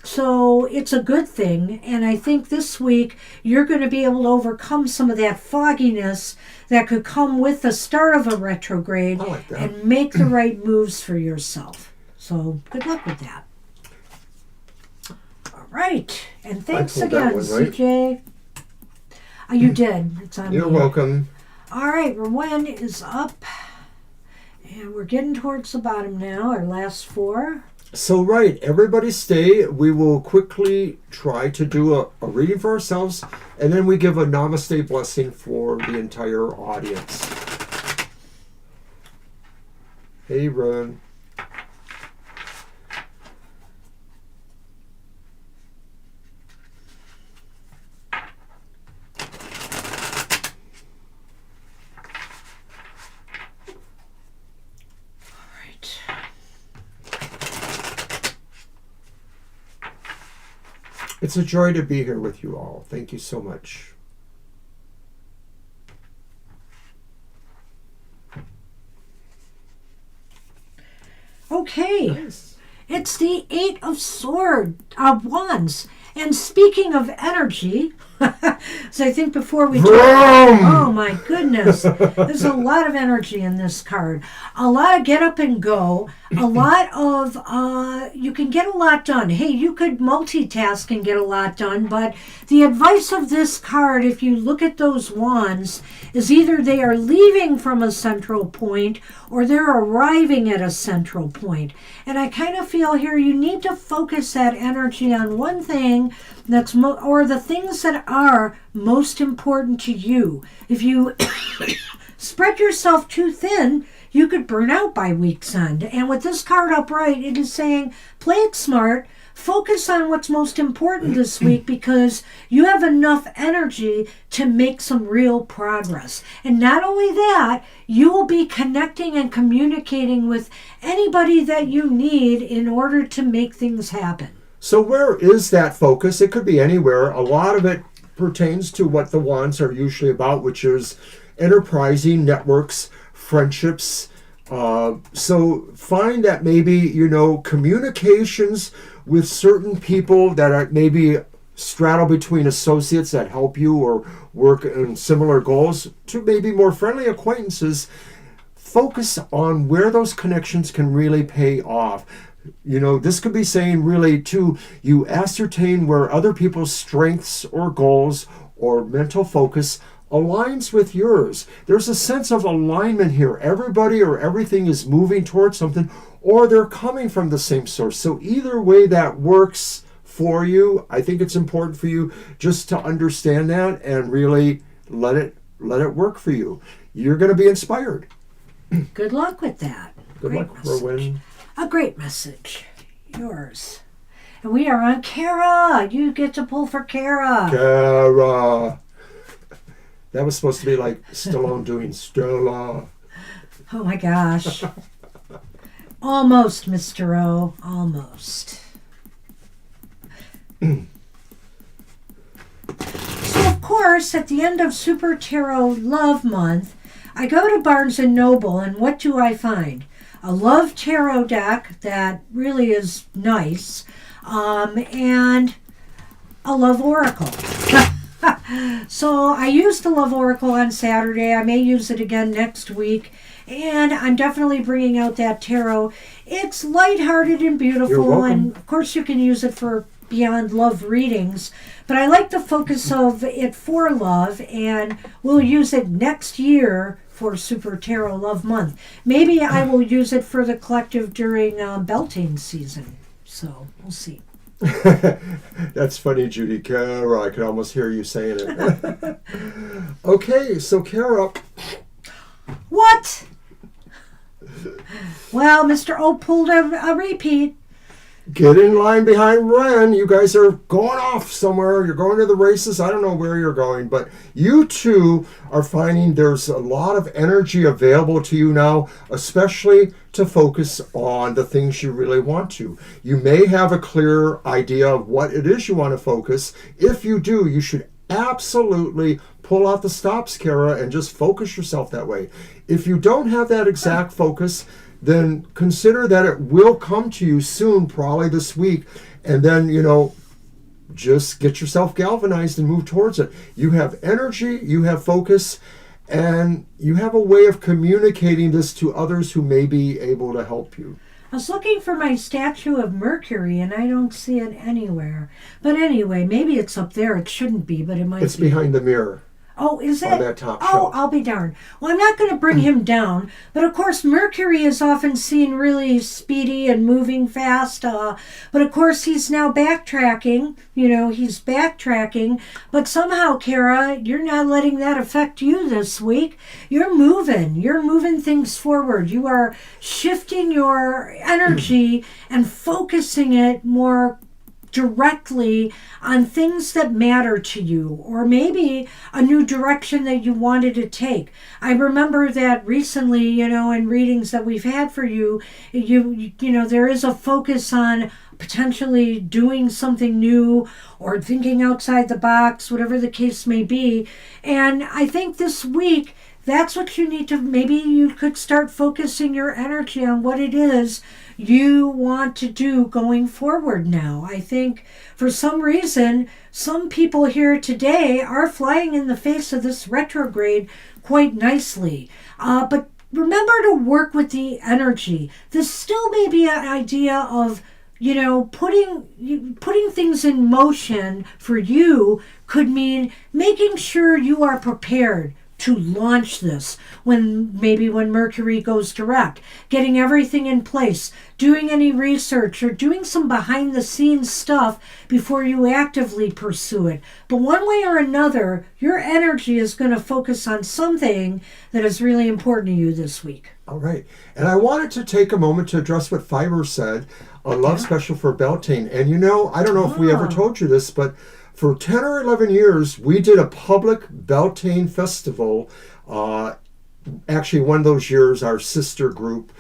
So it's a good thing, and I think this week you're going to be able to overcome some of that fogginess that could come with the start of a retrograde and make the right moves for yourself. So good luck with that. All right, and thanks again, CJ. You did. It's on You're welcome. All right, Rowan is up, and we're getting towards the bottom now, our last four. So, right, everybody stay. We will quickly try to do a reading for ourselves, and then we give a namaste blessing for the entire audience. Hey, Ron. It's a joy to be here with you all. Thank you so much. Okay. Nice. It's the Eight of Wands. And speaking of energy, so I think before we oh my goodness, there's a lot of energy in this card. A lot of get up and go. A lot of, you can get a lot done. Hey, you could multitask and get a lot done, but the advice of this card, if you look at those wands, is either they are leaving from a central point or they're arriving at a central point. And I kind of feel here you need to focus that energy on one thing that's or the things that are most important to you. If you spread yourself too thin, you could burn out by week's end. And with this card upright, it is saying, play it smart, focus on what's most important this week, because you have enough energy to make some real progress. And not only that, you will be connecting and communicating with anybody that you need in order to make things happen. So where is that focus? It could be anywhere. A lot of it pertains to what the wands are usually about, which is enterprising, networks, friendships. So find that maybe, communications with certain people that are maybe straddle between associates that help you or work in similar goals to maybe more friendly acquaintances. Focus on where those connections can really pay off. This could be saying really too, you ascertain where other people's strengths or goals or mental focus aligns with yours. There's a sense of alignment here. Everybody or everything is moving towards something, or they're coming from the same source. So either way that works for you, I think it's important for you just to understand that and really let it work for you. You're going to be inspired. Good luck with that. Good luck, Rowan. A great message. Yours. And we are on Kara. You get to pull for Kara. Kara. That was supposed to be like Stallone doing Stella. Oh my gosh. Almost, Mr. O. Almost. So, of course, at the end of Super Tarot Love Month, I go to Barnes & Noble, and what do I find? A Love Tarot deck that really is nice, and a Love Oracle. So I used the Love Oracle on Saturday. I may use it again next week. And I'm definitely bringing out that tarot. It's lighthearted and beautiful. And of course you can use it for beyond love readings. But I like the focus of it for love. And we'll use it next year for Super Tarot Love Month. Maybe I will use it for the collective during belting season. So we'll see. That's funny, Judy. Kara, I could almost hear you saying it. Okay, so Kara. What? Well, Mr. O pulled a repeat. Get in line behind Ren. You guys are going off somewhere. You're going to the races. I don't know where you're going, but you two are finding there's a lot of energy available to you now, especially to focus on the things you really want to. You may have a clear idea of what it is you want to focus. If you do, you should absolutely pull out the stops, Kara, and just focus yourself that way. If you don't have that exact focus, then consider that it will come to you soon, probably this week, and then, just get yourself galvanized and move towards it. You have energy, you have focus, and you have a way of communicating this to others who may be able to help you. I was looking for my statue of Mercury, and I don't see it anywhere. But anyway, maybe it's up there. It shouldn't be, but it might be. It's behind the mirror. Oh, is it? On that top Oh, shelf. I'll be darned. Well, I'm not going to bring him down. But of course, Mercury is often seen really speedy and moving fast. But of course, he's now backtracking. He's backtracking. But somehow, Kara, you're not letting that affect you this week. You're moving. You're moving things forward. You are shifting your energy and focusing it more directly on things that matter to you, or maybe a new direction that you wanted to take. I remember that recently, in readings that we've had for you, there is a focus on potentially doing something new or thinking outside the box, whatever the case may be. And I think this week, that's what you need to, maybe you could start focusing your energy on what it is you want to do going forward now. I think for some reason, some people here today are flying in the face of this retrograde quite nicely. But remember to work with the energy. This still may be an idea of putting things in motion for you could mean making sure you are prepared to launch this when Mercury goes direct, getting everything in place, doing any research or doing some behind the scenes stuff before you actively pursue it. But one way or another, your energy is going to focus on something that is really important to you this week. All right. And I wanted to take a moment to address what Fiber said on Love Special for Beltane. And I don't know if we ever told you this, but for 10 or 11 years, we did a public Beltane festival. Actually, one of those years, our sister group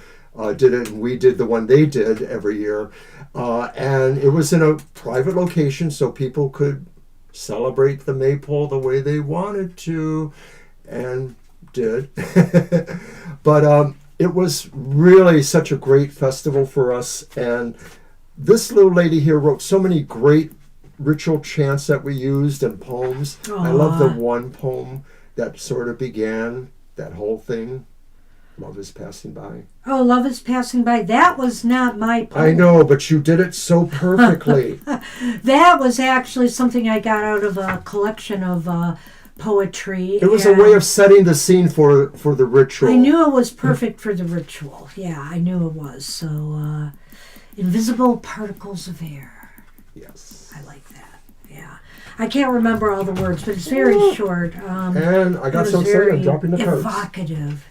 did it, and we did the one they did every year. And it was in a private location, so people could celebrate the maypole the way they wanted to, and did. But it was really such a great festival for us. And this little lady here wrote so many great ritual chants that we used and poems. Aww. I love the one poem that sort of began that whole thing. Love is passing by. Oh, love is passing by. That was not my poem. I know, but you did it so perfectly. That was actually something I got out of a collection of poetry. It was a way of setting the scene for the ritual. I knew it was perfect for the ritual. Yeah, I knew it was. So, invisible particles of air. Yes. I like that. Yeah. I can't remember all the words, but it's very short. And I got so excited I'm dropping the cards. Evocative.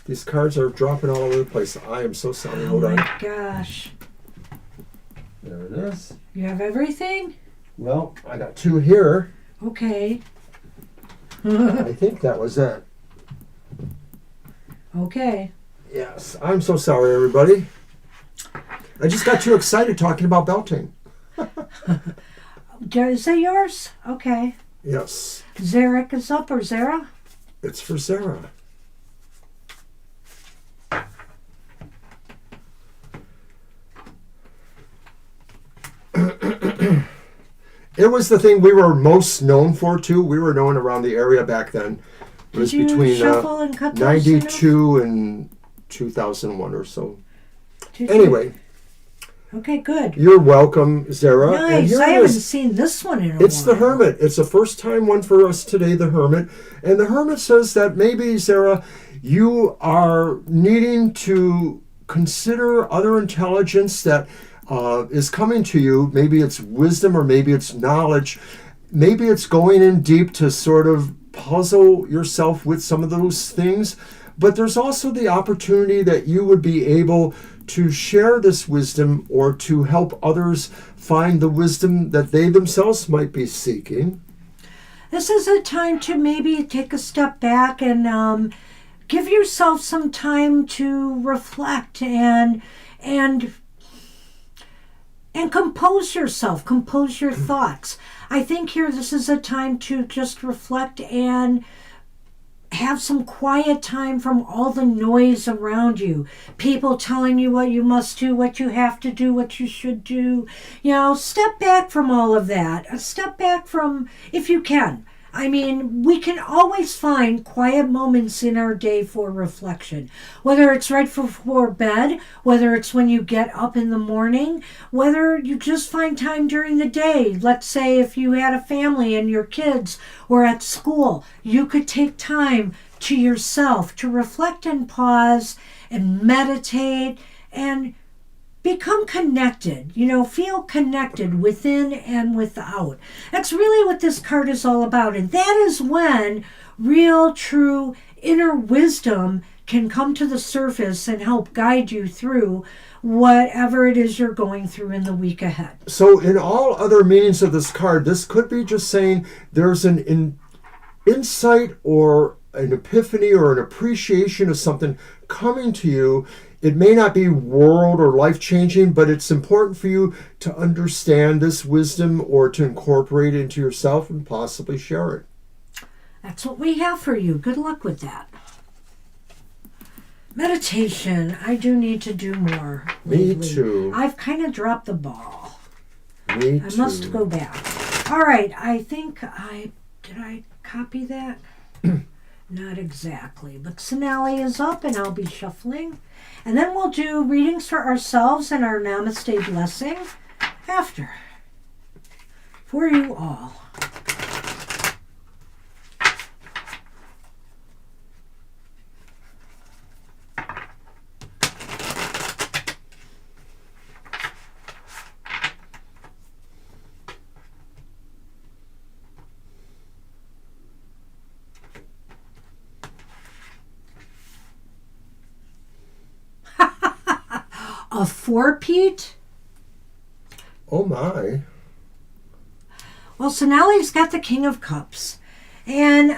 These cards are dropping all over the place. I am so sorry. Hold on. Oh my gosh. There it is. You have everything? Well, I got two here. Okay. I think that was it. Okay. Yes, I'm so sorry, everybody. I just got too excited talking about belting. Is that yours? Okay. Yes. Zarek is up, or Zara? It's for Sarah. It was the thing we were most known for, too. We were known around the area back then. It was between shuffle and cut those 92 and 2001 or so. Did Anyway. Okay, good. You're welcome, Zara. Nice. I haven't seen this one in a while. It's the Hermit. It's a first time one for us today, the Hermit. And the Hermit says that maybe, Zara, you are needing to consider other intelligence that is coming to you. Maybe it's wisdom or maybe it's knowledge. Maybe it's going in deep to sort of puzzle yourself with some of those things. But there's also the opportunity that you would be able to share this wisdom or to help others find the wisdom that they themselves might be seeking. This is a time to maybe take a step back and give yourself some time to reflect and compose yourself, compose your thoughts. I think here this is a time to just reflect and have some quiet time from all the noise around you. People telling you what you must do, what you have to do, what you should do. You know, step back from all of that. Step back from, if you can. I mean, we can always find quiet moments in our day for reflection. Whether it's right before bed, whether it's when you get up in the morning, whether you just find time during the day. Let's say if you had a family and your kids were at school, you could take time to yourself to reflect and pause and meditate and become connected, feel connected within and without. That's really what this card is all about. And that is when real, true inner wisdom can come to the surface and help guide you through whatever it is you're going through in the week ahead. So in all other meanings of this card, this could be just saying there's an insight or an epiphany or an appreciation of something coming to you. It may not be world or life-changing, but it's important for you to understand this wisdom or to incorporate it into yourself and possibly share it. That's what we have for you. Good luck with that. Meditation. I do need to do more lately. Me too. I've kind of dropped the ball. Me I too. must go back. All right. I think did I copy that? Not exactly. But Sonali is up and I'll be shuffling. And then we'll do readings for ourselves and our Namaste blessing after. For you all. A four-peat? Oh my. Well, Sonali's got the King of Cups. And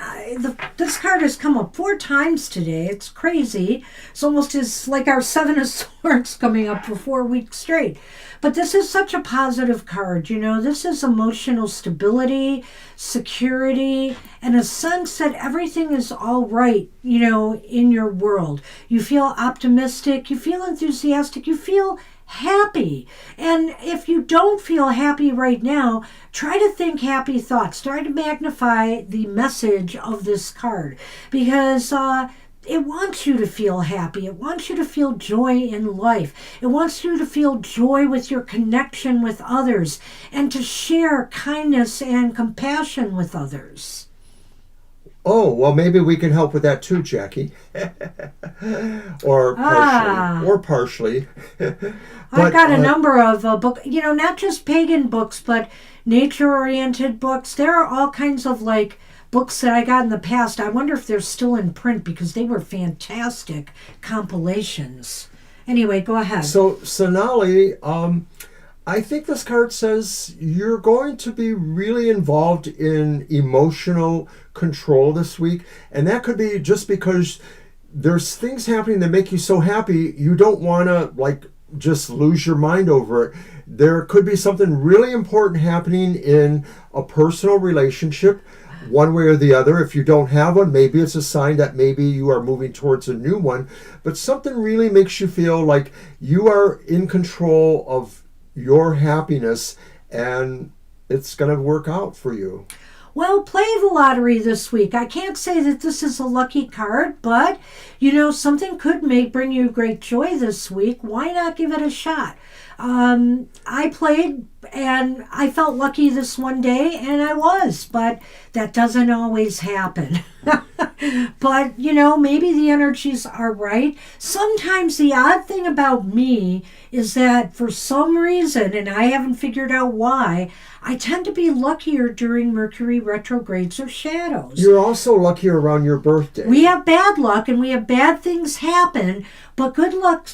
this card has come up 4 times today. It's crazy. It's almost as like our 7 of Swords coming up for 4 weeks straight. But this is such a positive card. This is emotional stability, security, and a sense that everything is all right, in your world. You feel optimistic. You feel enthusiastic. You feel happy. And if you don't feel happy right now, try to think happy thoughts. Try to magnify the message of this card because it wants you to feel happy. It wants you to feel joy in life. It wants you to feel joy with your connection with others and to share kindness and compassion with others. Oh, well, maybe we can help with that too, Jackie. Or partially. I've got a number of books, not just pagan books, but nature-oriented books. There are all kinds of, books that I got in the past. I wonder if they're still in print because they were fantastic compilations. Anyway, go ahead. So, Sonali, I think this card says you're going to be really involved in emotional control this week. And that could be just because there's things happening that make you so happy, you don't want to like just lose your mind over it. There could be something really important happening in a personal relationship, one way or the other. If you don't have one, maybe it's a sign that maybe you are moving towards a new one. But something really makes you feel like you are in control of your happiness, and it's going to work out for you. Well, play the lottery this week. I can't say that this is a lucky card, but, something could bring you great joy this week. Why not give it a shot? I played and I felt lucky this one day, and I was, but that doesn't always happen. But, maybe the energies are right. Sometimes the odd thing about me is that for some reason, and I haven't figured out why, I tend to be luckier during Mercury retrogrades or shadows. You're also luckier around your birthday. We have bad luck and we have bad things happen, but good luck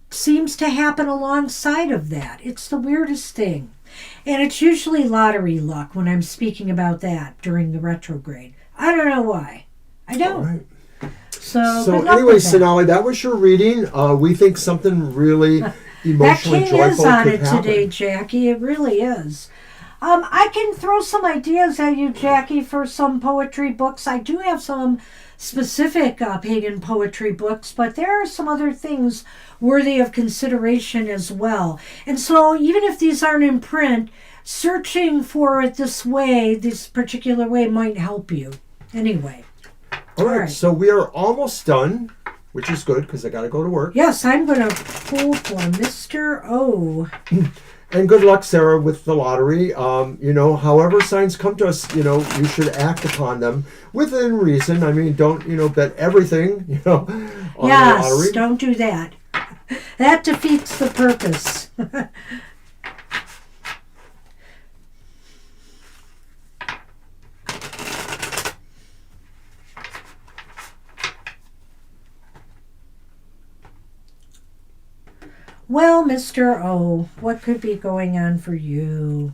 seems to happen alongside of that. It's the weirdest thing. And it's usually lottery luck when I'm speaking about that during the retrograde. I don't know why. I don't. All right. So anyway, Sonali, that was your reading. We think something really emotionally that king joyful is on could it happen today, Jackie. It really is. I can throw some ideas at you, Jackie, for some poetry books. I do have some specific pagan poetry books, but there are some other things worthy of consideration as well. And so even if these aren't in print, searching for it this particular way might help you. Anyway. All right, so we are almost done, which is good because I got to go to work. Yes, I'm going to pull for Mr. O. And good luck, Sarah, with the lottery. However signs come to us, you should act upon them within reason. I mean, don't, bet everything, on the lottery. Yes, don't do that. That defeats the purpose. Well, Mr. O, what could be going on for you?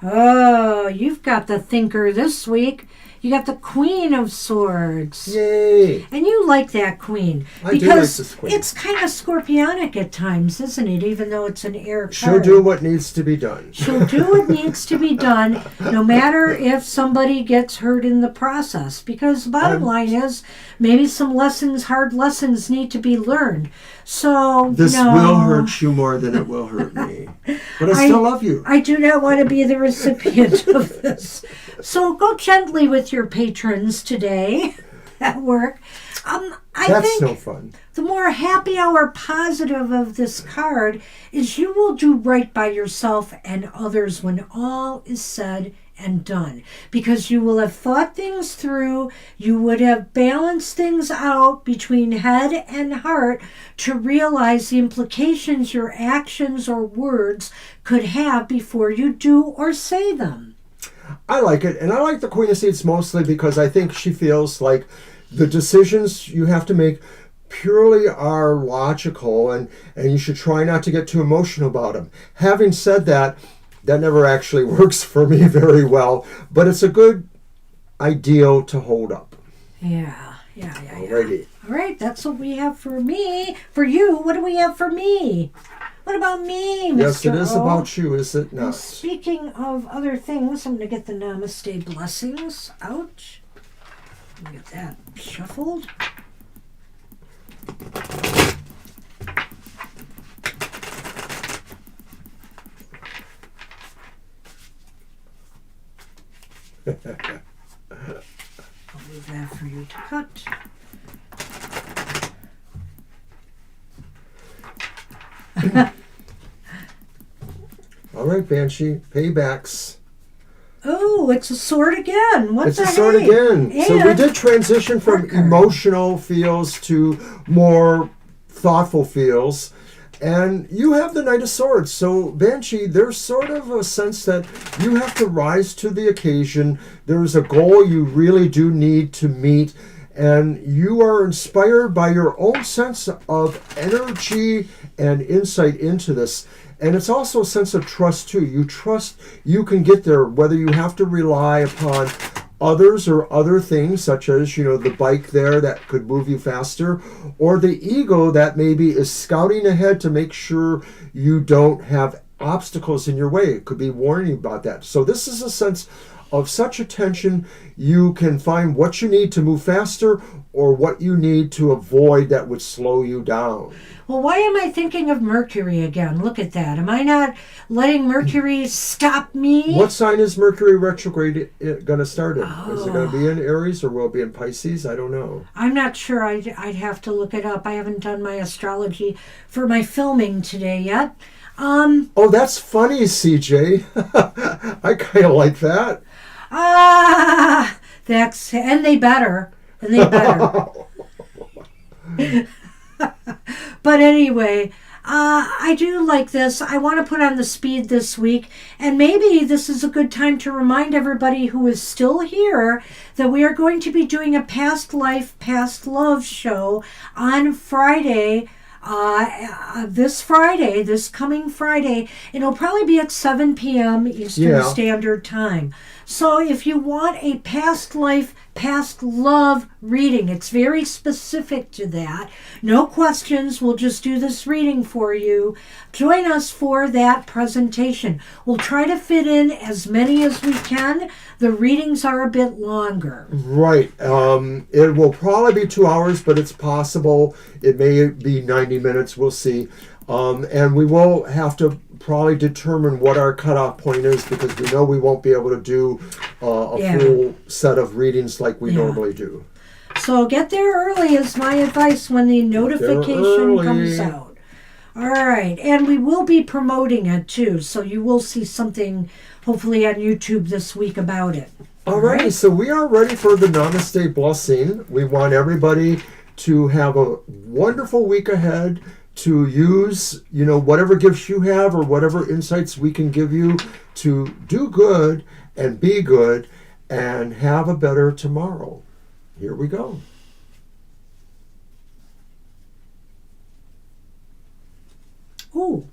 Oh, you've got the thinker this week. You got the Queen of Swords. Yay! And you like that queen. I do like this queen. It's kind of scorpionic at times, isn't it? Even though it's an air card. She'll do what needs to be done. She'll do what needs to be done, no matter if somebody gets hurt in the process. Because the bottom line is, maybe some hard lessons need to be learned. So, this will hurt you more than it will hurt me. But I still love you. I do not want to be the recipient of this. So go gently with your patrons today at work. I think no fun. The more happy hour positive of this card is you will do right by yourself and others when all is said and done, because you will have thought things through. You would have balanced things out between head and heart to realize the implications your actions or words could have before you do or say them. I like it, and I like the Queen of Seats mostly because I think she feels like the decisions you have to make purely are logical, and you should try not to get too emotional about them. Having said that, that never actually works for me very well, but it's a good ideal to hold up. Yeah. Alrighty. All right, that's what we have for me. For you, what do we have for me? What about me, Mr. Yes, it is O? about you, is it not? And speaking of other things, I'm going to get the Namaste blessings out. Get that shuffled. I'll leave that for you to cut. All right, Banshee, paybacks. Oh, it's a sword again. It's a sword again. And so we did transition from emotional feels to more thoughtful feels. And you have the Knight of Swords. So, Banshee, there's sort of a sense that you have to rise to the occasion. There's a goal you really do need to meet. And you are inspired by your own sense of energy and insight into this. And it's also a sense of trust, too. You trust you can get there, whether you have to rely upon others or other things, such as, the bike there that could move you faster, or the ego that maybe is scouting ahead to make sure you don't have obstacles in your way. It could be warning you about that. So this is a sense of such attention. You can find what you need to move faster or what you need to avoid that would slow you down. Well, why am I thinking of Mercury again? Look at that. Am I not letting Mercury stop me? What sign is Mercury retrograde going to start in? Is it going to be in Aries or will it be in Pisces? I don't know. I'm not sure. I'd have to look it up. I haven't done my astrology for my filming today yet. Oh, that's funny, CJ. I kind of like that. And they better. But anyway, I do like this. I want to put on the speed this week, and maybe this is a good time to remind everybody who is still here that we are going to be doing a past life, past love show on Friday. This coming Friday, it'll probably be at 7 p.m. Eastern Standard Time. So if you want a past life, past love reading, it's very specific to that. No questions. We'll just do this reading for you. Join us for that presentation. We'll try to fit in as many as we can. The readings are a bit longer. Right. It will probably be 2 hours, but it's possible it may be 90 minutes. We'll see. And we will have to probably determine what our cutoff point is, because we know we won't be able to do a full set of readings like we normally do. So get there early is my advice when the notification comes out. All right. And we will be promoting it too. So you will see something hopefully on YouTube this week about it. All right. So we are ready for the Namaste blessing. We want everybody to have a wonderful week ahead, to use, whatever gifts you have or whatever insights we can give you to do good and be good and have a better tomorrow. Here we go. Oh,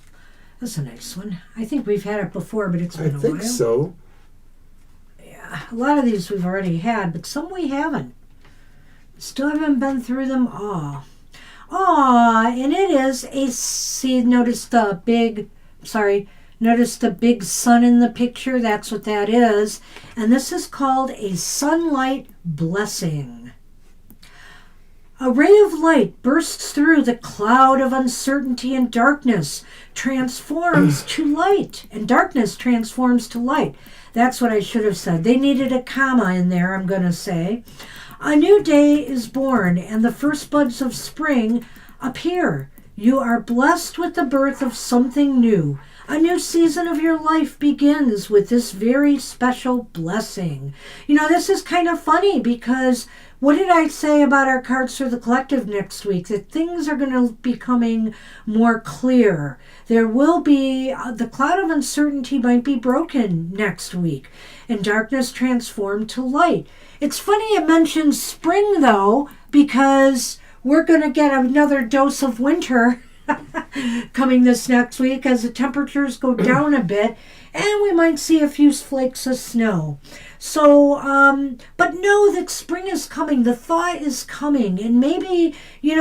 that's a nice one. I think we've had it before, but it's been a while. I think so. Yeah, a lot of these we've already had, but some we haven't. Still haven't been through them all. And it is notice the big sun in the picture. That's what that is. And this is called a sunlight blessing. A ray of light bursts through the cloud of uncertainty, and darkness transforms to light. And darkness transforms to light. That's what I should have said. They needed a comma in there, I'm going to say. A new day is born, and the first buds of spring appear. You are blessed with the birth of something new. A new season of your life begins with this very special blessing. This is kind of funny because what did I say about our cards for the collective next week? That things are going to be becoming more clear. There will be, the cloud of uncertainty might be broken next week, and darkness transformed to light. It's funny it mentions spring, though, because we're going to get another dose of winter coming this next week as the temperatures go down a bit, and we might see a few flakes of snow. So, but know that spring is coming. The thaw is coming. And maybe,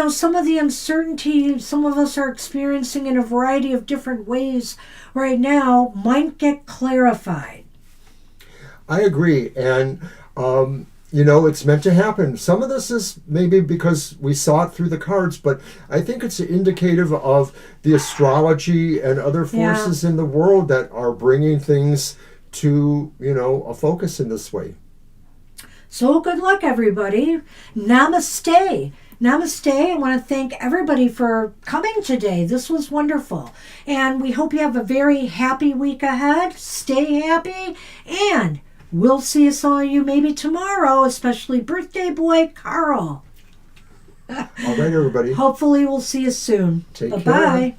some of the uncertainty some of us are experiencing in a variety of different ways right now might get clarified. I agree. And, it's meant to happen. Some of this is maybe because we saw it through the cards, but I think it's indicative of the astrology and other forces in the world that are bringing things to, a focus in this way. So good luck, everybody. Namaste. Namaste. I want to thank everybody for coming today. This was wonderful. And we hope you have a very happy week ahead. Stay happy, and we'll see some of you maybe tomorrow, especially birthday boy Carl. All right, everybody. Hopefully we'll see you soon. Take care. Bye-bye.